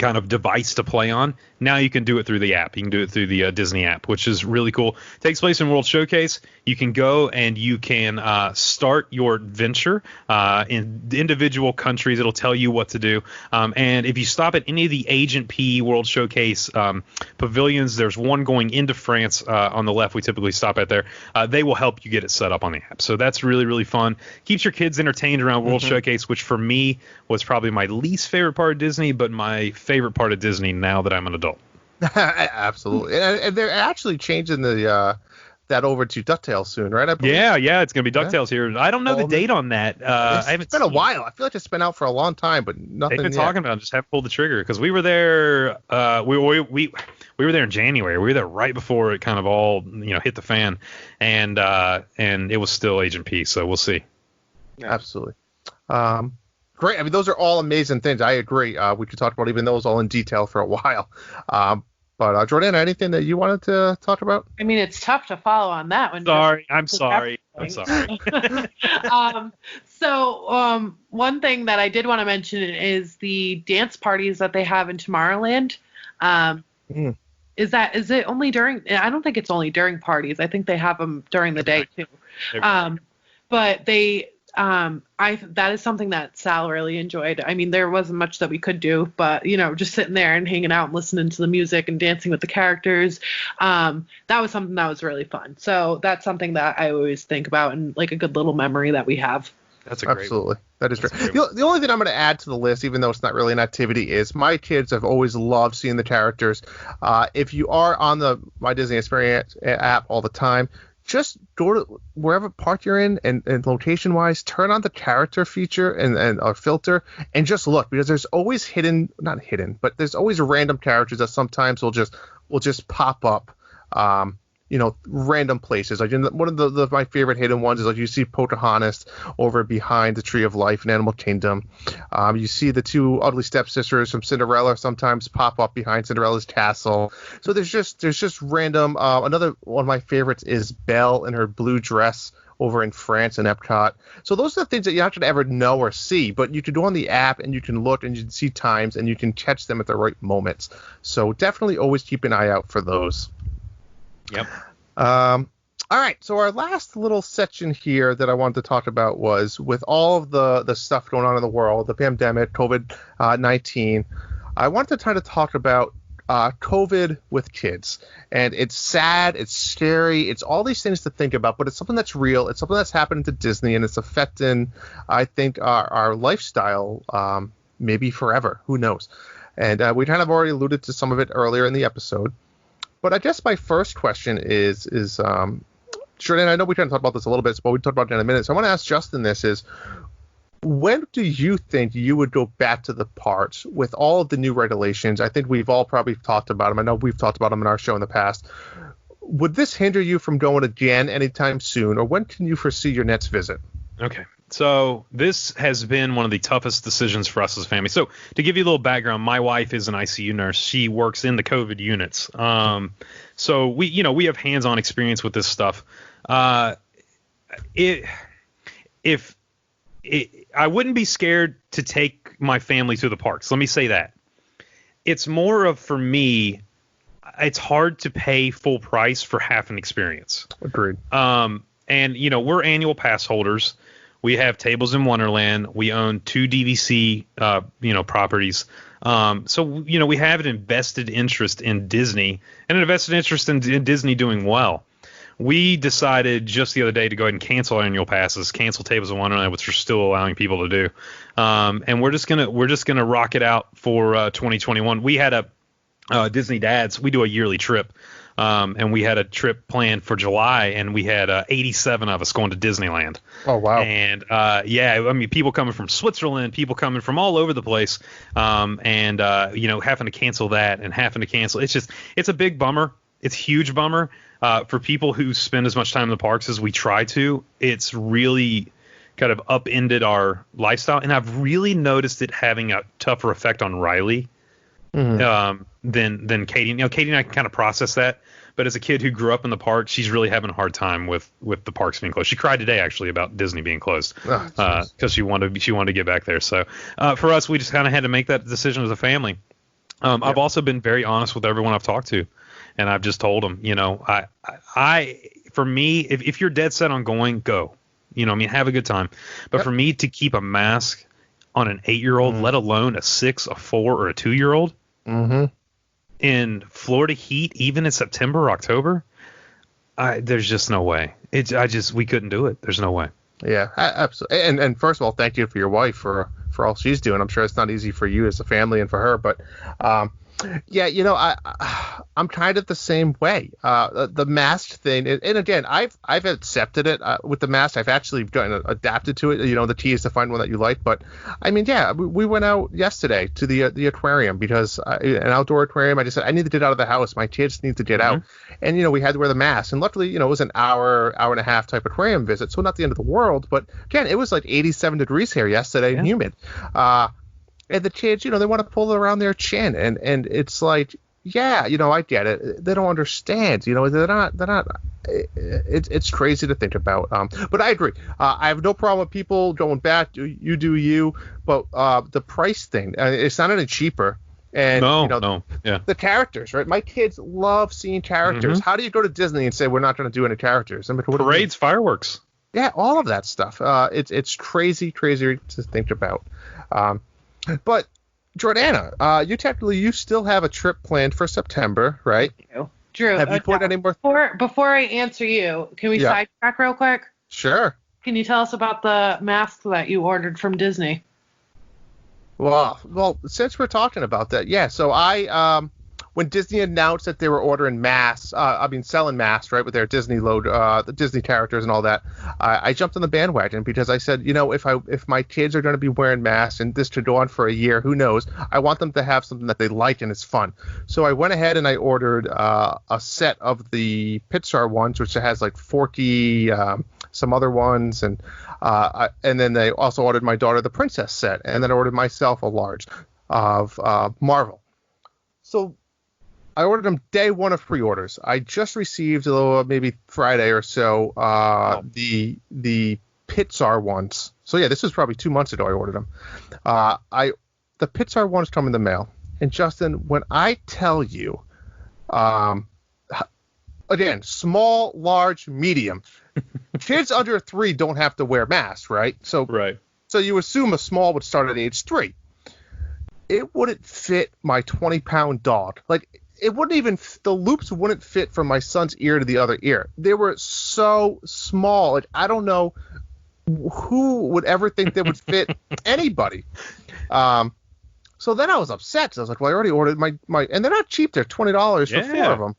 of device to play on. Now you can do it through the app. You can do it through the Disney app, which is really cool. It takes place in World Showcase. You can go and you can start your adventure in individual countries. It'll tell you what to do. And if you stop at any of the Agent P World Showcase pavilions, there's one going into France on the left. We typically stop at there. They will help you get it set up on the app. So that's really, really fun. Keeps your kids entertained around World Showcase, which for me was probably my least favorite part of Disney, but my favorite part of Disney now that I'm an adult. Absolutely, and they're actually changing that over to DuckTales soon, right? Yeah, it's gonna be DuckTales here. I don't know the date on that. It's been a while. I feel like it's been out for a long time, but nothing. They've been talking about it, just haven't pulled the trigger because we were there. We were there in January. We were there right before it kind of all hit the fan, and it was still Agent P. So we'll see. Absolutely. Great. I mean, those are all amazing things. I agree. We could talk about even those all in detail for a while. But Jordana, anything that you wanted to talk about? I mean, it's tough to follow on that one. I'm sorry. So one thing that I did want to mention is the dance parties that they have in Tomorrowland. Is it only during? I don't think it's only during parties. I think they have them during the day too. But that is something that Sal really enjoyed. I mean, there wasn't much that we could do, but just sitting there and hanging out and listening to the music and dancing with the characters, that was something that was really fun. So that's something that I always think about and like a good little memory that we have. That's a great Absolutely. One. That is great. The only thing I'm going to add to the list, even though it's not really an activity, is my kids have always loved seeing the characters. If you are on the My Disney Experience app all the time, just go to wherever park you're in and location-wise, turn on the character feature and or filter and just look, because there's always not hidden, but there's always random characters that sometimes will just pop up. Random places. Like one of my favorite hidden ones is like you see Pocahontas over behind the Tree of Life in Animal Kingdom. You see the two ugly stepsisters from Cinderella sometimes pop up behind Cinderella's castle. So there's just random. Another one of my favorites is Belle in her blue dress over in France in Epcot. So those are the things that you're not going to ever know or see, but you can do on the app and you can look and you can see times and you can catch them at the right moments. So definitely always keep an eye out for those. Yep. All right. So our last little section here that I wanted to talk about was with all of the stuff going on in the world, the pandemic, COVID-19. I wanted to try to talk about COVID with kids. And it's sad, it's scary, it's all these things to think about, but it's something that's real. It's something that's happening to Disney, and it's affecting, I think, our lifestyle maybe forever. Who knows? And we kind of already alluded to some of it earlier in the episode. But I guess my first question is Jordan, I know we kind of talked about this a little bit, but we talked about it in a minute. So I want to ask Justin this is, when do you think you would go back to the parks with all of the new regulations? I think we've all probably talked about them. I know we've talked about them in our show in the past. Would this hinder you from going again anytime soon, or when can you foresee your next visit? Okay. So this has been one of the toughest decisions for us as a family. So to give you a little background, my wife is an ICU nurse. She works in the COVID units. So we have hands-on experience with this stuff. I wouldn't be scared to take my family to the parks. Let me say that. It's more of, for me, it's hard to pay full price for half an experience. Agreed. And we're annual pass holders. We have Tables in Wonderland. We own 2 DVC, properties. So we have an invested interest in Disney and an invested interest in Disney doing well. We decided just the other day to go ahead and cancel our annual passes, cancel Tables in Wonderland, which we're still allowing people to do. And we're just gonna rock it out for 2021. We had a Disney Dads. We do a yearly trip. And we had a trip planned for July, and we had 87 of us going to Disneyland. Oh, wow. And, people coming from Switzerland, people coming from all over the place, having to cancel that and having to cancel. It's a big bummer. It's a huge bummer. For people who spend as much time in the parks as we try to, it's really kind of upended our lifestyle. And I've really noticed it having a tougher effect on Riley. Mm-hmm. Than Katie. Katie and I can kind of process that, but as a kid who grew up in the park, she's really having a hard time with the parks being closed. She cried today actually about Disney being closed because she wanted to get back there. So for us, we just kind of had to make that decision as a family. I've also been very honest with everyone I've talked to, and I've just told them, for me, if you're dead set on going, go. Have a good time. But for me to keep a mask on an 8-year-old, let alone a 6, a 4, or a 2-year-old. Mm-hmm. In Florida heat, even in September or October, there's just no way. We couldn't do it. There's no way. Yeah, absolutely. And first of all, thank you for your wife for all she's doing. I'm sure it's not easy for you as a family and for her, but I'm kind of the same way. The mask thing, and again, I've accepted it with the mask. I've actually adapted to it. The key is to find one that you like. But I mean, we went out yesterday to the aquarium because an outdoor aquarium. I just said I need to get out of the house. My kids need to get out, and we had to wear the mask. And luckily, it was an hour and a half type aquarium visit, so not the end of the world. But again, it was like 87 degrees here yesterday and humid. And the kids, they want to pull it around their chin. And it's like, yeah, I get it. They don't understand. They're not. It's crazy to think about. But I agree. I have no problem with people going back. You do you. But the price thing, it's not any cheaper. And no, yeah. The characters, right? My kids love seeing characters. How do you go to Disney and say we're not going to do any characters? I mean, parades, fireworks. Yeah, all of that stuff. It's crazy to think about. But Jordana, you still have a trip planned for September, right? Drew, have you put any more? Before I answer you, can we sidetrack real quick? Sure. Can you tell us about the mask that you ordered from Disney? Well, since we're talking about that, yeah. So when Disney announced that they were ordering masks, selling masks, right, with their Disney load, the Disney characters and all that, I jumped on the bandwagon because I said, if my kids are going to be wearing masks and this could go on for a year, who knows? I want them to have something that they like and is fun. So I went ahead and I ordered a set of the Pixar ones, which has like Forky, some other ones, and then they also ordered my daughter the princess set, and then I ordered myself a large of Marvel. So I ordered them day one of pre-orders. I just received maybe Friday or so the Pixar ones. So yeah, this was probably 2 months ago I ordered them. The Pixar ones come in the mail, and Justin, when I tell you, again, small, large, medium. Kids under 3 don't have to wear masks, right? So you assume a small would start at age 3. It wouldn't fit my 20-pound dog. Like, it wouldn't even, the loops wouldn't fit from my son's ear to the other ear. They were so small. Like, I don't know who would ever think they would fit anybody. So then I was upset. So I was like, well, I already ordered my and they're not cheap. They're $20 for 4 of them.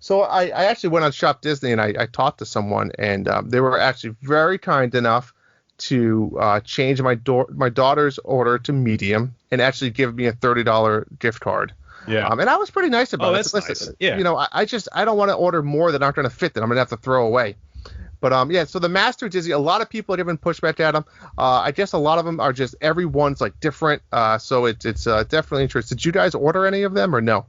So I actually went on Shop Disney and I talked to someone, and they were actually very kind enough to change my daughter's order to medium and actually give me a $30 gift card. Yeah. And I was pretty nice about it. That's nice. Yeah. I don't want to order more that aren't going to fit that I'm going to have to throw away. But so the Master Disney, a lot of people are giving pushback at them. I guess a lot of them are just everyone's like different. So it's definitely interesting. Did you guys order any of them or no?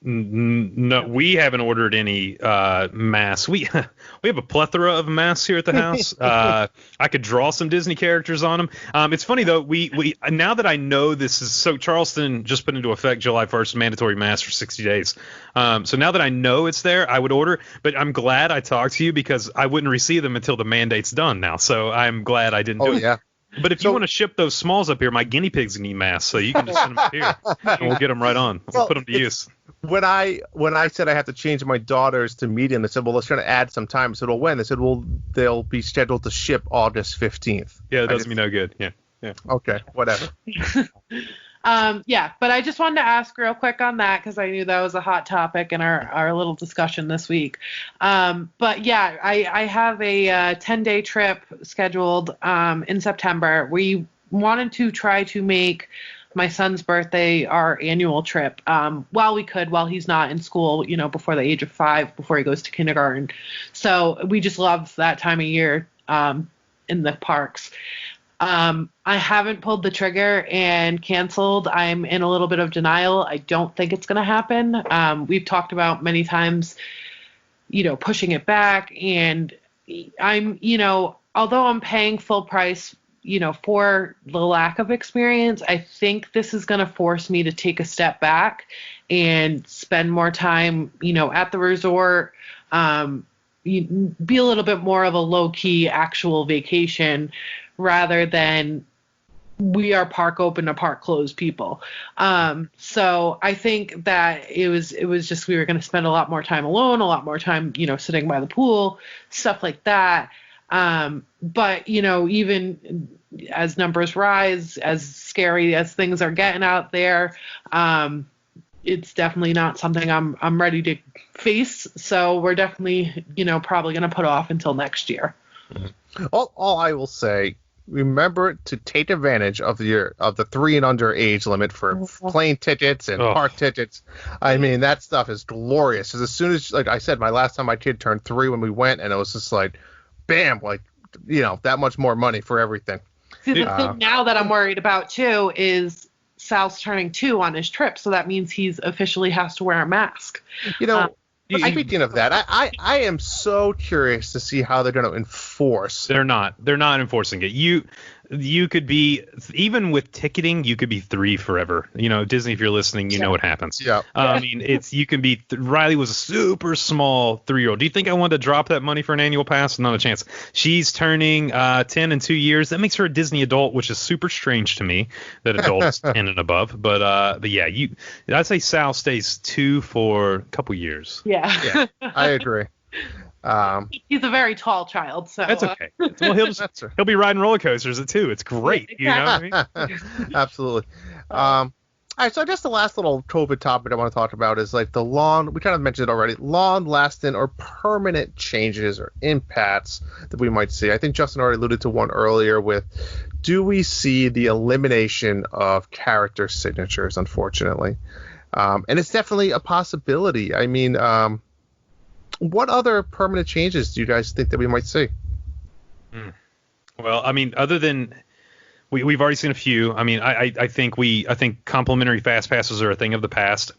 No, we haven't ordered any masks. We have a plethora of masks here at the house. I could draw some Disney characters on them. It's funny though. We now that I know this is so, Charleston just put into effect July 1st mandatory masks for 60 days. So now that I know it's there, I would order. But I'm glad I talked to you because I wouldn't receive them until the mandate's done now. So I'm glad I didn't do it. Yeah. But if you want to ship those smalls up here, my guinea pigs need masks, so you can just send them up here, and we'll get them right on. We'll put them to use. When I said I have to change my daughters to medium, they said, well, let's try to add some time. I said, well, when? They said, well, they'll be scheduled to ship August 15th. Yeah, that does me no good. Yeah. Okay, whatever. But I just wanted to ask real quick on that because I knew that was a hot topic in our little discussion this week. But yeah, I have a 10-day trip scheduled in September. We wanted to try to make my son's birthday our annual trip while he's not in school, before the age of 5, before he goes to kindergarten. So we just love that time of year in the parks. I haven't pulled the trigger and canceled. I'm in a little bit of denial. I don't think it's going to happen. We've talked about many times, pushing it back. And I'm, although I'm paying full price, for the lack of experience, I think this is going to force me to take a step back and spend more time, at the resort, be a little bit more of a low-key actual vacation rather than we are park open to park closed people. So I think that it was just, we were going to spend a lot more time alone, a lot more time, sitting by the pool, stuff like that. But, even as numbers rise, as scary as things are getting out there, it's definitely not something I'm ready to face. So we're definitely, probably going to put off until next year. All I will say, remember to take advantage of the 3 and under age limit for plane tickets and park tickets. I mean, that stuff is glorious. Because as soon as, like I said, my last time my kid turned 3 when we went, and it was just like, bam, like, that much more money for everything. See, the thing now that I'm worried about too is Sal's turning 2 on his trip, so that means he's officially has to wear a mask. Speaking of that, I am so curious to see how they're going to enforce. They're not enforcing it. You could be, even with ticketing, you could be 3 forever. Disney, if you're listening, you know what happens. Yeah. I mean, you can be. Riley was a super small 3-year-old. Do you think I wanted to drop that money for an annual pass? Not a chance. She's turning 10 in 2 years. That makes her a Disney adult, which is super strange to me that adults 10 and above. But yeah, I'd say Sal stays 2 for a couple years. Yeah, I agree. He's a very tall child, so that's okay. Well, he'll be riding roller coasters at 2. It's great. Exactly. You know what I mean? Absolutely. All right, so I guess the last little COVID topic I want to talk about is like we kind of mentioned it already, long-lasting or permanent changes or impacts that we might see. I think Justin already alluded to one earlier with, do we see the elimination of character signatures, unfortunately? And it's definitely a possibility. I mean, what other permanent changes do you guys think that we might see? Well, I mean, other than we've already seen a few. I mean, I think complimentary fast passes are a thing of the past.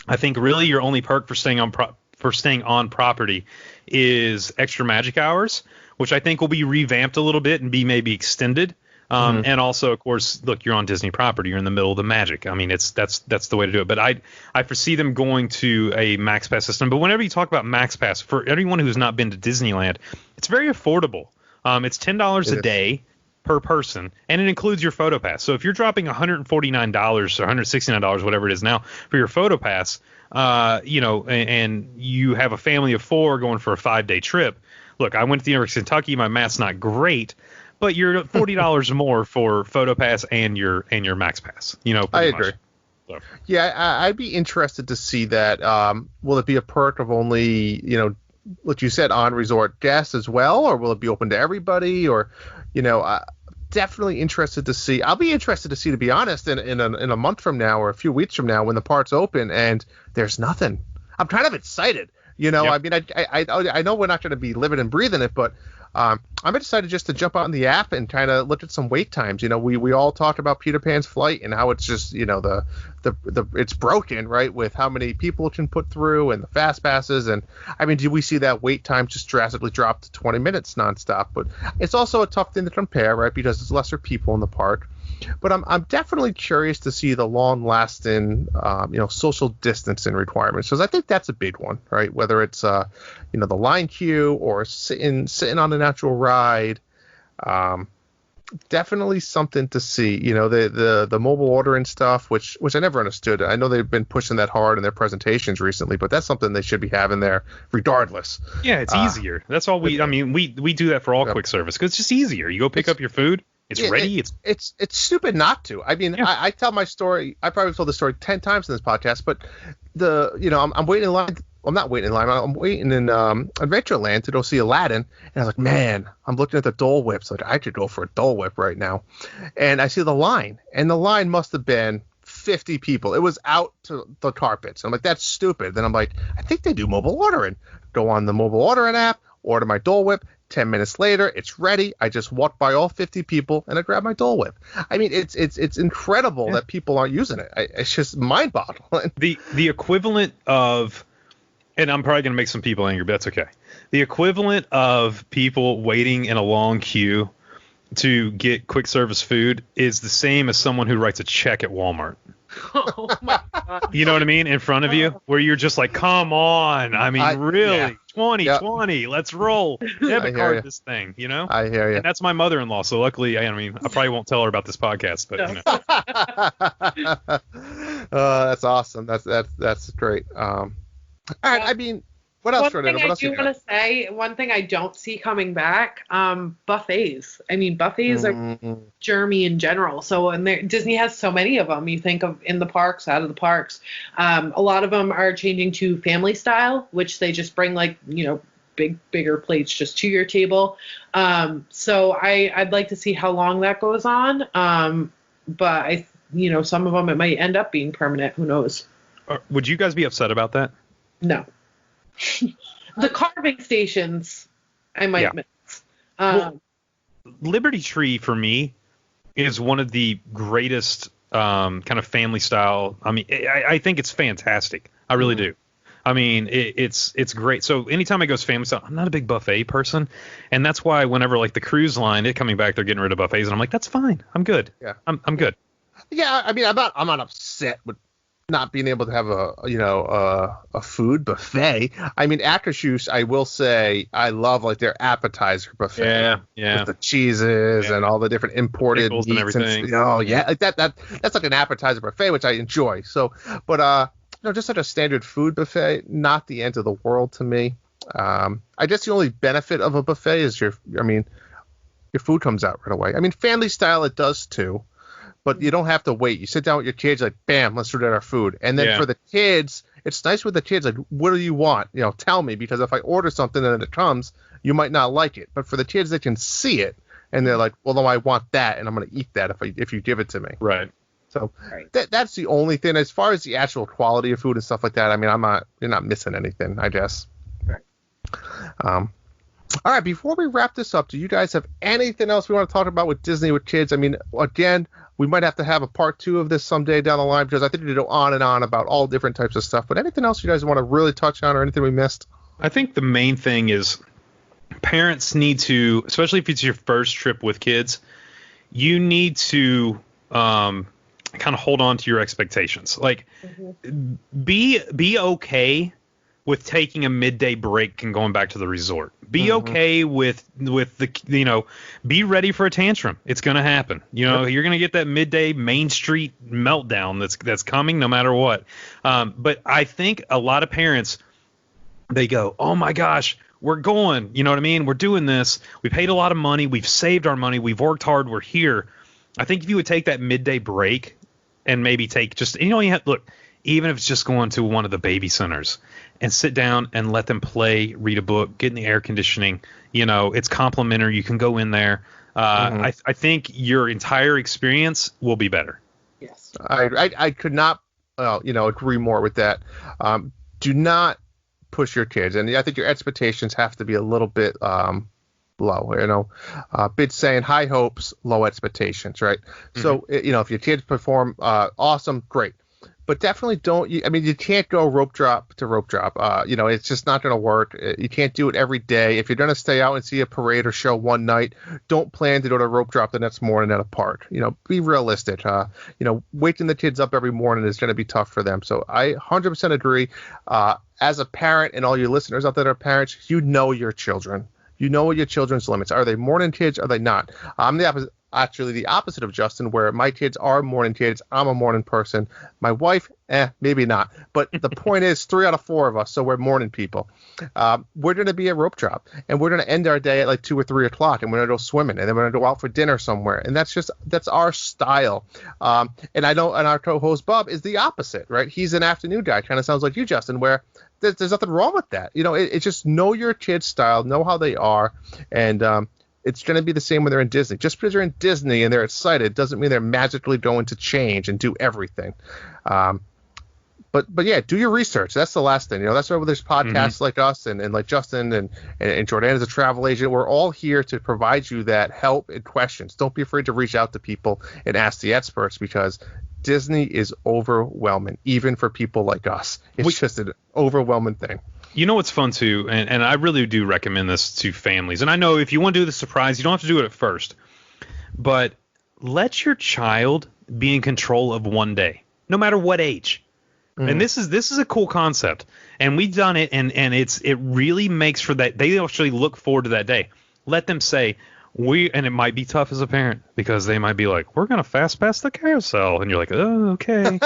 I think really your only perk for staying on property is extra magic hours, which I think will be revamped a little bit and be maybe extended. And also, of course, look, you're on Disney property. You're in the middle of the magic. I mean, that's the way to do it. But I foresee them going to a Max Pass system. But whenever you talk about Max Pass, for anyone who's not been to Disneyland, it's very affordable. It's $10 a day per person, and it includes your photo pass. So if you're dropping $149 or $169, whatever it is now, for your photo pass, and you have a family of 4 going for a 5-day trip. Look, I went to the University of Kentucky. My math's not great. But you're $40 more for photo pass and your Max Pass. I agree. So. Yeah, I'd be interested to see that. Will it be a perk of only, like you said, on resort guests as well, or will it be open to everybody? Or, definitely interested to see. I'll be interested to see, to be honest, in a month from now or a few weeks from now when the park's open and there's nothing. I'm kind of excited. Yep. I mean, I know we're not going to be living and breathing it, but I'm excited just to jump on the app and kind of look at some wait times. We all talked about Peter Pan's flight and how it's just, it's broken, right, with how many people it can put through and the fast passes. And I mean, do we see that wait time just drastically drop to 20 minutes nonstop? But it's also a tough thing to compare, right, because there's lesser people in the park. But I'm definitely curious to see the long-lasting, social distancing requirements, because I think that's a big one, right? Whether it's, the line queue or sitting on a natural ride, definitely something to see. The mobile ordering stuff, which I never understood. I know they've been pushing that hard in their presentations recently, but that's something they should be having there regardless. Yeah, it's easier. That's all we do that for all quick service because it's just easier. You go pick up your food. It's ready. It's stupid not to. I mean, I tell my story. I probably told the story 10 times in this podcast, but I'm waiting in line. I'm not waiting in line. I'm waiting in Adventureland to go see Aladdin, and I was like, man, I'm looking at the Dole Whips. Like, I could go for a Dole Whip right now, and I see the line, and the line must have been 50 people. It was out to the carpets. I'm like, that's stupid. Then I'm like, I think they do mobile ordering. Go on the mobile ordering app, order my Dole Whip. 10 minutes later, it's ready. I just walk by all 50 people and I grab my Dole Whip. I mean, it's incredible that people aren't using it. It's just mind-boggling. The equivalent of, and I'm probably going to make some people angry, but that's okay. The equivalent of people waiting in a long queue to get quick service food is the same as someone who writes a check at Walmart. Oh my God. You know what I mean? In front of you, where you're just like, come on. I mean, really? Yeah. 2020, let's roll. Debit card this thing, I hear you. And that's my mother-in-law, so luckily, I probably won't tell her about this podcast, but that's awesome. That's great. All right, I mean, what else? One thing I do want to say, one thing I don't see coming back, buffets. I mean, buffets are germy in general. So, and Disney has so many of them. You think of in the parks, out of the parks. A lot of them are changing to family style, which they just bring bigger plates just to your table. So I'd like to see how long that goes on. But some of them it might end up being permanent. Who knows? Would you guys be upset about that? No. The carving stations, I might miss. Liberty Tree for me is one of the greatest kind of family style. I mean, I think it's fantastic. I really do. I mean, it's great. So anytime I go family style, I'm not a big buffet person, and that's why whenever like the cruise line, it coming back, they're getting rid of buffets, and I'm like, that's fine. I'm good. Yeah, I'm good. Yeah, I mean, I'm not upset with not being able to have a food buffet. I mean, Akershus, I will say, I love like their appetizer buffet. Yeah. With the cheeses and all the different imported Pickles meats and everything. like that's like an appetizer buffet, which I enjoy. So, but just like a standard food buffet, not the end of the world to me. I guess the only benefit of a buffet is your food comes out right away. I mean, family style, it does too. But you don't have to wait. You sit down with your kids, like, bam, let's order our food. And then for the kids, it's nice with the kids, like, what do you want? Tell me, because if I order something and it comes, you might not like it. But for the kids, they can see it, and they're like, well, no, I want that, and I'm going to eat that if you give it to me. Right. So that's the only thing. As far as the actual quality of food and stuff like that, I mean, you're not missing anything, I guess. Right. All right, before we wrap this up, do you guys have anything else we want to talk about with Disney with kids? I mean, again, we might have to have a part 2 of this someday down the line, because I think we go on and on about all different types of stuff. But anything else you guys want to really touch on, or anything we missed? I think the main thing is parents need to, especially if it's your first trip with kids, you need to kind of hold on to your expectations. Like, be okay with taking a midday break and going back to the resort. Be okay with the, be ready for a tantrum. It's going to happen. You're going to get that midday Main Street meltdown that's coming no matter what. But I think a lot of parents, they go, oh my gosh, we're going, you know what I mean? We're doing this. We paid a lot of money. We've saved our money. We've worked hard. We're here. I think if you would take that midday break and maybe take just, look, even if it's just going to one of the baby centers and sit down and let them play, read a book, get in the air conditioning, it's complimentary. You can go in there. I think your entire experience will be better. Yes. I could not, agree more with that. Do not push your kids. And I think your expectations have to be a little bit low, big saying, high hopes, low expectations, right? So, if your kids perform awesome, great. But definitely don't. You can't go rope drop to rope drop. It's just not going to work. You can't do it every day. If you're going to stay out and see a parade or show one night, don't plan to go to rope drop the next morning at a park. Be realistic. Waking the kids up every morning is going to be tough for them. So I 100% agree. As a parent, and all your listeners out there that are parents, you know your children. You know what your children's limits are. They morning kids? Are they not? I'm the opposite. Actually, the opposite of Justin, where my kids are morning kids. I'm a morning person. My wife, maybe not. But the point is, 3 out of 4 of us, so we're morning people. We're going to be at rope drop, and we're going to end our day at like 2 or 3 o'clock, and we're going to go swimming, and then we're going to go out for dinner somewhere. And that's our style. And I know, and our co-host Bob is the opposite, right? He's an afternoon guy. Kind of sounds like you, Justin, where there's nothing wrong with that. It's just know your kids' style, know how they are, and it's going to be the same when they're in Disney. Just because they're in Disney and they're excited doesn't mean they're magically going to change and do everything. But yeah, do your research. That's the last thing. That's why there's podcasts like us and like Justin and Jordan is a travel agent. We're all here to provide you that help and questions. Don't be afraid to reach out to people and ask the experts, because Disney is overwhelming, even for people like us. It's just an overwhelming thing. You know what's fun too, and I really do recommend this to families. And I know if you want to do the surprise, you don't have to do it at first, but let your child be in control of one day, no matter what age. And this is a cool concept, and we've done it, and it really makes for that. They actually look forward to that day. Let them say, and it might be tough as a parent, because they might be like, we're going to fast pass the carousel. And you're like, oh, okay.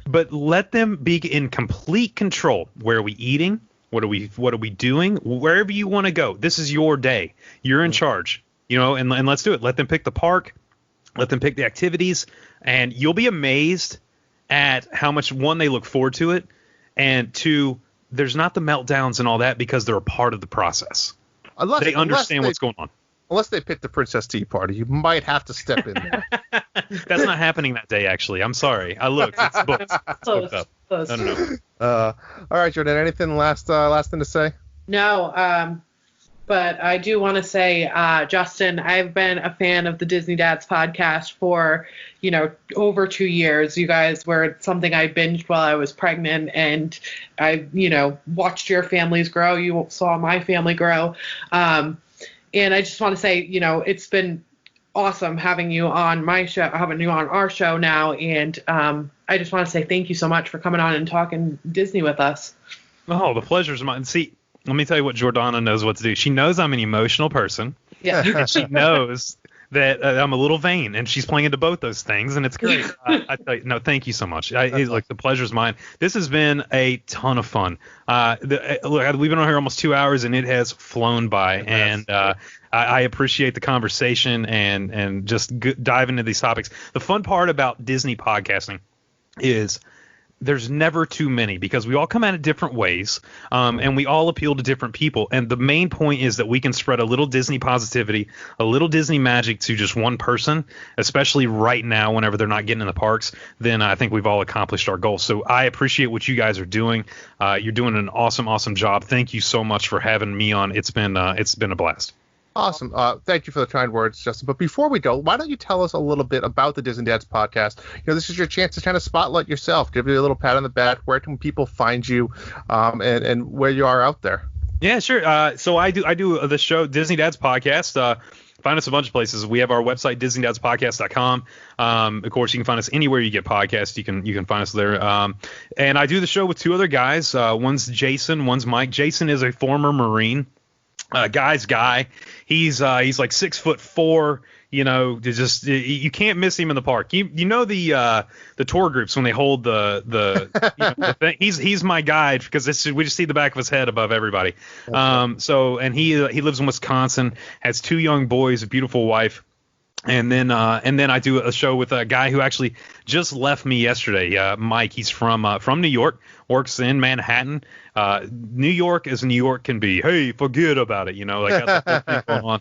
But let them be in complete control. Where are we eating? What are we doing? Wherever you want to go. This is your day. You're in charge, and let's do it. Let them pick the park. Let them pick the activities. And you'll be amazed at how much, one, they look forward to it. And 2, there's not the meltdowns and all that, because they're a part of the process. They understand what's going on. Unless they pick the Princess Tea Party, you might have to step in there. That's not happening that day, actually. I'm sorry. I looked. It's booked. It's booked up. Close. No. All right, Jordan. Anything last thing to say? No. But I do want to say, Justin, I've been a fan of the Disney Dads podcast for, over 2 years. You guys were something I binged while I was pregnant, and I, watched your families grow. You saw my family grow. And I just want to say, it's been awesome having you on my show, having you on our show now. And I just want to say thank you so much for coming on and talking Disney with us. Oh, the pleasure's mine. See, let me tell you what Jordana knows what to do. She knows I'm an emotional person. Yeah. And she knows that I'm a little vain, and she's playing into both those things, and it's great. I tell you, no, thank you so much. Look, the pleasure's mine. This has been a ton of fun. Look, we've been on here almost 2 hours, and it has flown by, and I appreciate the conversation and just dive into these topics. The fun part about Disney podcasting is there's never too many, because we all come at it different ways, and we all appeal to different people. And the main point is that we can spread a little Disney positivity, a little Disney magic to just one person, especially right now whenever they're not getting in the parks. Then I think we've all accomplished our goal. So I appreciate what you guys are doing. You're doing an awesome job. Thank you so much for having me on. It's been a blast. Awesome. Thank you for the kind words, Justin. But before we go, why don't you tell us a little bit about the Disney Dads podcast? This is your chance to kind of spotlight yourself, give you a little pat on the back. Where can people find you, and where you are out there? Yeah, sure. So I do the show Disney Dads podcast. Find us a bunch of places. We have our website, DisneyDadsPodcast.com. Of course, you can find us anywhere you get podcasts. You can find us there. And I do the show with two other guys. One's Jason, one's Mike. Jason is a former Marine. Guy's guy. He's like 6'4". You can't miss him in the park. The tour groups when they hold the thing. He's my guide, because we just see the back of his head above everybody. And he lives in Wisconsin, has 2 young boys, a beautiful wife. And then I do a show with a guy who actually just left me yesterday. Mike, he's from New York, works in Manhattan. New York as New York can be. Hey, forget about it. Got the whole thing going on.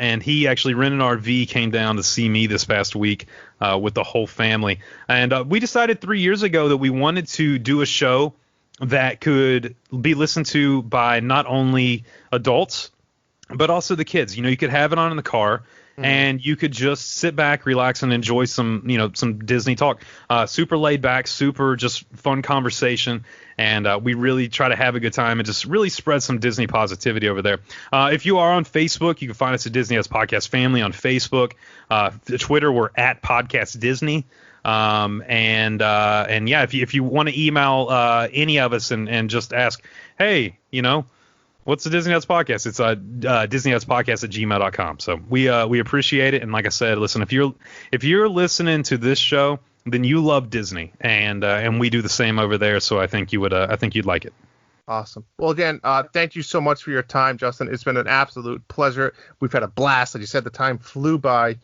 And he actually rented an RV, came down to see me this past week with the whole family. And we decided 3 years ago that we wanted to do a show that could be listened to by not only adults, but also the kids. You could have it on in the car. And you could just sit back, relax, and enjoy some Disney talk. Super laid back, super just fun conversation. And we really try to have a good time and just really spread some Disney positivity over there. If you are on Facebook, you can find us at Disney Dads Podcast Family on Facebook. Twitter, we're at Podcast Disney. And yeah, if you want to email any of us and just ask, hey, what's the Disney Dads Podcast? It's DisneyDadsPodcast@gmail.com. So we appreciate it. And like I said, listen, if you're listening to this show, then you love Disney, and we do the same over there. So I think you'd like it. Awesome. Well, again, thank you so much for your time, Justin. It's been an absolute pleasure. We've had a blast. Like you said, the time flew by.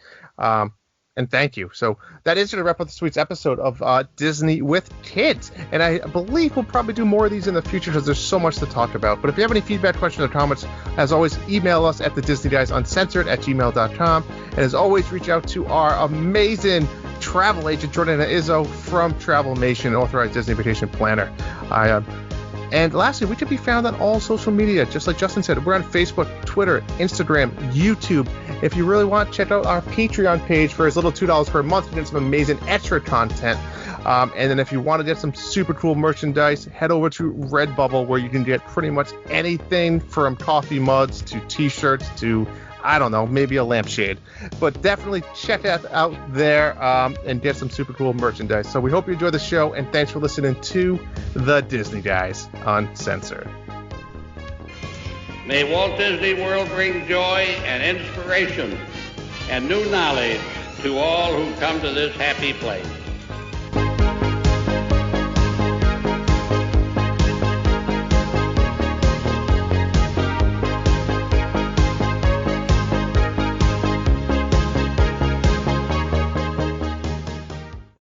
And thank you. So that is going to wrap up this week's episode of Disney with Kids. And I believe we'll probably do more of these in the future, because there's so much to talk about. But if you have any feedback, questions, or comments, as always, email us at the Disney Guys Uncensored @gmail.com. And as always, reach out to our amazing travel agent, Jordana Izzo from Travel Nation, authorized Disney vacation planner. And lastly, we can be found on all social media. Just like Justin said, we're on Facebook, Twitter, Instagram, YouTube. If you really want, check out our Patreon page for as little $2 per month. You get some amazing extra content. And then if you want to get some super cool merchandise, head over to Redbubble, where you can get pretty much anything from coffee mugs to T-shirts to, I don't know, maybe a lampshade. But definitely check that out there and get some super cool merchandise. So we hope you enjoy the show, and thanks for listening to The Disney Guys Uncensored. May Walt Disney World bring joy and inspiration and new knowledge to all who come to this happy place.